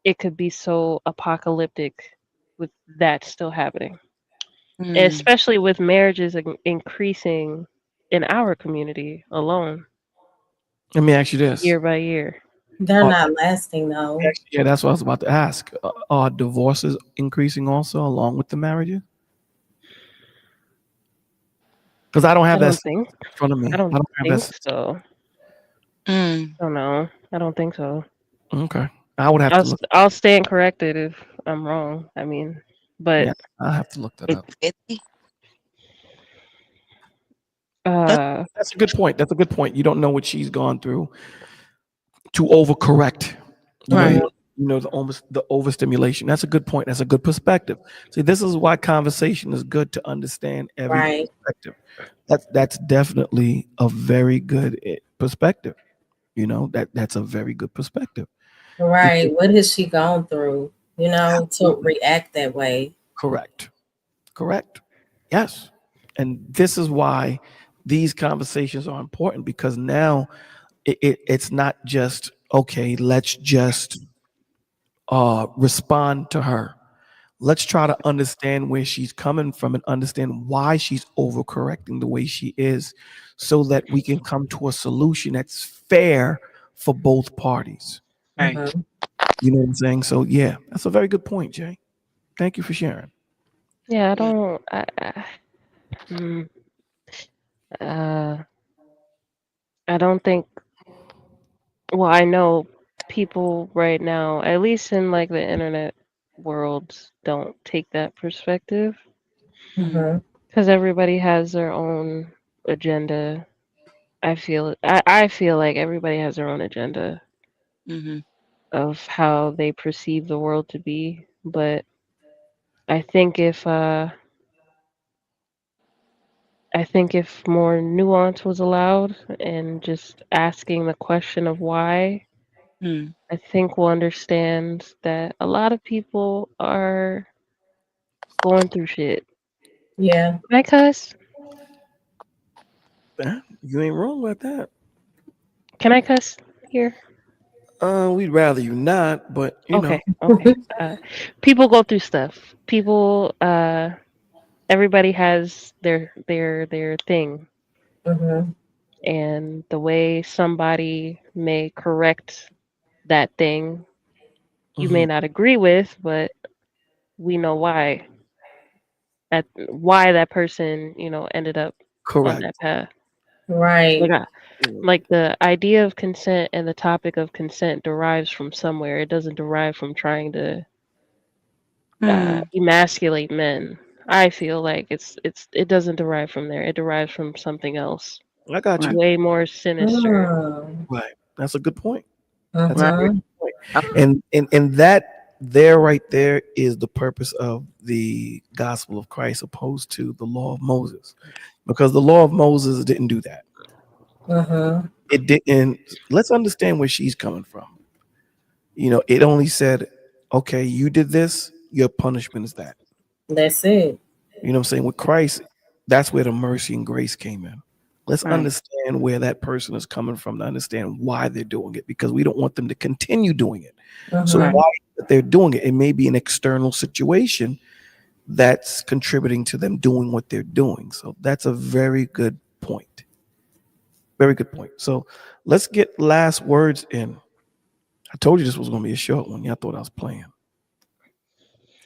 it could be so apocalyptic with that still happening. Hmm. Especially with marriages increasing in our community alone Let me ask you this. year by year. They're Are, not lasting though. yeah, that's what I was about to ask. Are divorces increasing also along with the marriages? Because I don't I have that don't statistic think in front of I me. I don't don't have that think statistic. so. Mm. I don't know. I don't think so. Okay. I would have I'll to look. I'll stand corrected if I'm wrong. I mean, but Yeah, I have to look that up. 50? That's uh That's a good point. That's a good point. You don't know what she's gone through to overcorrect. You right. Mhm. the overstimulation. That's a good point. That's a good perspective. See, this is why conversation is good to understand every Right. perspective. That's definitely a very good perspective. That's a very good perspective. Right. Because What has she gone through, to absolutely react that way? correct. Correct. Yes. And this is why these conversations are important because now it's not just okay, let's just respond to her. Let's try to understand where she's coming from and understand why she's overcorrecting the way she is so that we can come to a solution that's fair for both parties. Right. Mm-hmm. You know what I'm saying? So, yeah, that's a very good point, Jay. Thank you for sharing. yeah, I Yeah. don't mm, uh I don't think, well, I know people right now, at least in like the internet world, don't take that perspective Mm. Mm-hmm. because everybody has their own agenda. I feel like everybody has their own agenda Hmm. of how they perceive the world to be, but I think if uh I think if more nuance was allowed and just asking the question of why, Hmm. I think we'll understand that a lot of people are going through shit. Yeah. Can I cuss? You ain't wrong about that. Can I cuss here? We'd rather you not, but you Okay, know. okay. People go through stuff. Everybody has their thing, Hmm. and the way somebody may correct that thing, you Hmm. may not agree with, but we know why that person, ended up on Correct. that path. Like Right. I, like the idea of consent and the topic of consent derives from somewhere. It doesn't derive from trying to Hmm. emasculate men. I feel like it doesn't derive from there. It derives from something else, I got Right. you. way more sinister. Mm. Right. That's a good point. That's a Right. great Uh-huh. point. Okay. And that there right there is the purpose of the gospel of Christ opposed to the law of Moses. Because the law of Moses didn't do that. Uh-huh. It didn't. Let's understand where she's coming from. It only said, okay, you did this, your punishment is that. That's it. You know what I'm saying? With Christ, that's where the mercy and grace came in. Let's Right. understand where that person is coming from to understand why they're doing it because we don't want them to continue doing it. So Uh-huh. Right. why that they're doing it? It may be an external situation that's contributing to them doing what they're doing. So that's a very good point. Very good point. So let's get last words in. I told you this was going to be a short one. Y'all thought I was playing.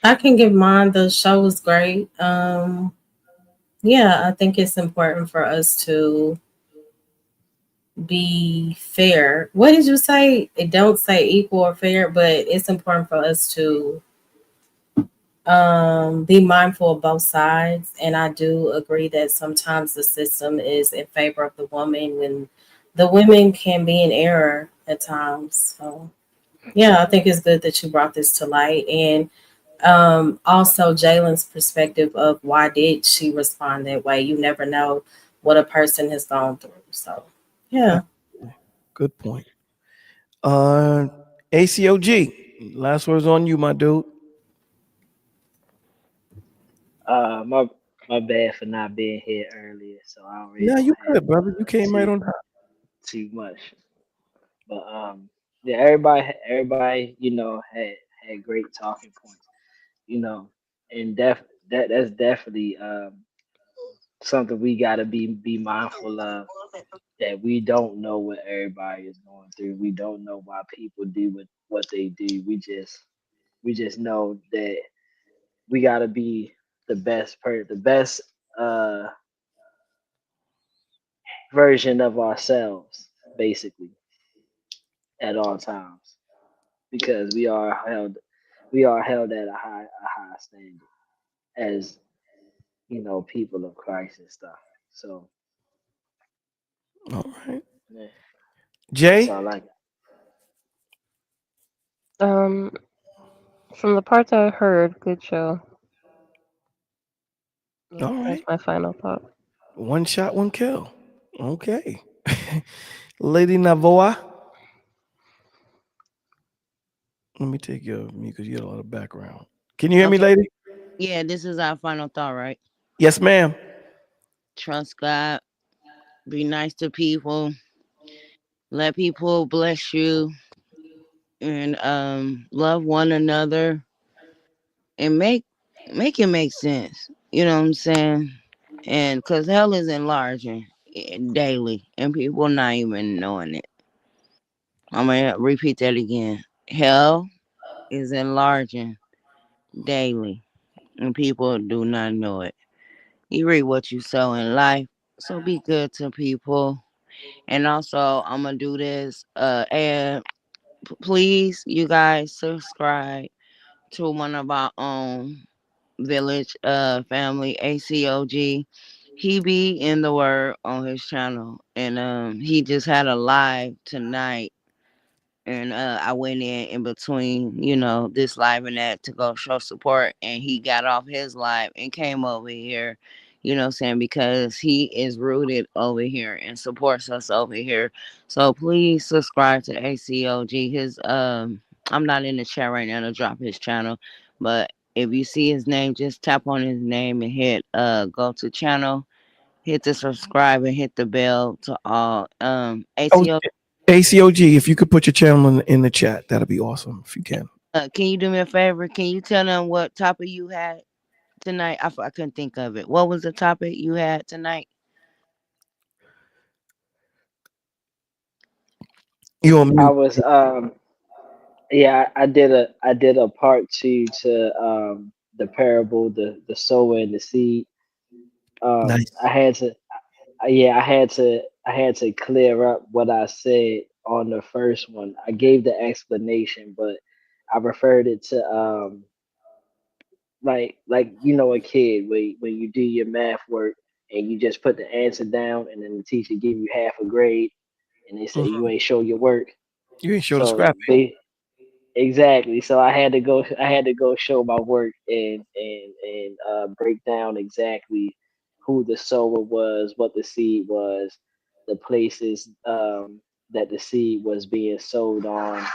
I can give mine. The show was great. Yeah, I think it's important for us to be fair. What did you say? It don't say equal or fair, but it's important for us to be mindful of both sides. And I do agree that sometimes the system is in favor of the woman when the women can be in error at times. So yeah, I think it's good that you brought this to light. And also Jalen's perspective of why did she respond that way. You never know what a person has gone through. So yeah. Absolutely. Good point. Uh, ACOG, last words on you, my dude. My bad for not being here earlier, so I already Yeah, don't you have good, brother. You came right too on time. too much. But yeah, everybody, had great talking points, you know, and that's definitely something we gotta be mindful of, that we don't know what everybody is going through. We don't know why people do what they do. We just know that we gotta be the best uh version of ourselves, basically, at all times, because we are held at a high standard as people of Christ and stuff. So All right. yeah, that's Jay? all I got. Um, from the parts I heard, good show. All That's right. my final thought. One shot, one kill. Okay. Lady Navoa. Let me take your mute because you got a lot of background. Can you hear me, Okay. lady? Yeah, this is our final thought, right? Yes, ma'am. Trust God. Be nice to people. Let people bless you, and love one another, and make it make sense. You know what I'm saying? And because hell is enlarging daily, and people not even knowing it. I'm gonna repeat that again. Hell is enlarging daily, and people do not know it. You reap what you sow in life, so be good to people. And also, I'm gonna do this. And please, you guys, subscribe to one of our own village family, ACOG. He be in the word on his channel, and he just had a live tonight, and I went in between, this live and that to go show support, and he got off his live and came over here, what I'm saying, because he is rooted over here and supports us over here. So please subscribe to ACOG. His I'm not in the chat right now to drop his channel, but if you see his name, just tap on his name and hit go to channel, hit the subscribe and hit the bell to all Oh, ACOG. ACOG, if you could put your channel in the chat, that'll be awesome if you can. Can you do me a favor? Can you tell them what topic you had tonight? I couldn't think of it. What was the topic you had tonight? You're on I mute. was yeah, I did a part two to the parable, the sower and the seed. I Nice. had to yeah, I had to clear up what I said on the first one. I gave the explanation, but I referred it to like a kid when you do your math work and you just put the answer down and then the teacher give you half a grade and they say Mhm. you ain't show your work. You ain't show the So scrap paper. they exactly. So I had to go show my work and break down exactly who the sower was, what the seed was, the places that the seed was being sowed on,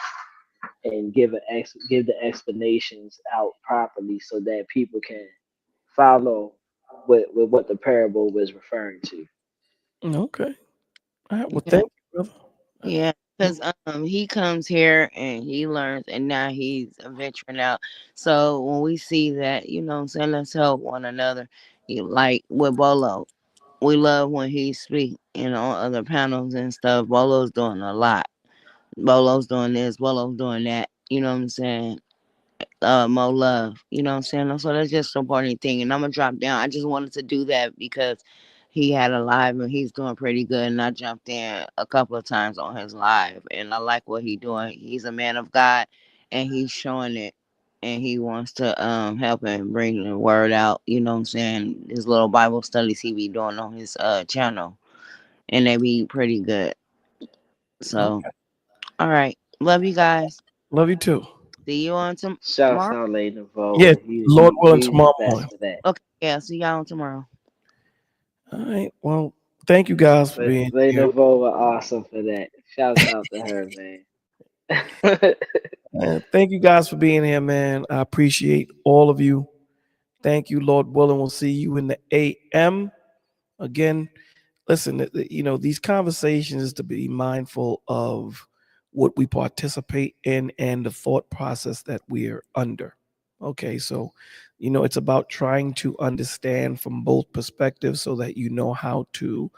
and give the explanations out properly so that people can follow with what the parable was referring to. Okay. All right. Well, Yeah, thank you, brother. yeah. Because he comes here and he learns, and now he's venturing out. So when we see that, what I'm saying, let's help one another. Like with Bolo, we love when he speak, on other panels and stuff. Bolo's doing a lot. Bolo's doing this. Bolo's doing that. You know what I'm saying? More love. You know what I'm saying? So that's just an important thing. And I'm gonna drop down. I just wanted to do that because he had a live and he's doing pretty good. And I jumped in a couple of times on his live, and I like what he's doing. He's a man of God, and he's showing it. And he wants to help and bring the word out. You know what I'm saying? His little Bible studies he be doing on his channel, and they be pretty good. So, Okay. all right, love you guys. Love you too. See you on Shouts tomorrow. out Lady Yes, Novoa. Lord willing, He's the tomorrow best morning. for that. Okay, yeah, see y'all tomorrow. All right. Well, thank you guys for being Lady here. Novoa awesome for that. Shouts out to her, man. Thank you guys for being here, man. I appreciate all of you. Thank you, Lord willing. We'll see you in the AM again. Listen, these conversations is to be mindful of what we participate in and the thought process that we're under. Okay, so it's about trying to understand from both perspectives so that you know how to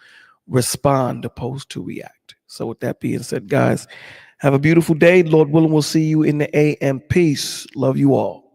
respond opposed to react. So with that being said, guys, have a beautiful day. Lord willing, we'll see you in the AM. Peace. Love you all.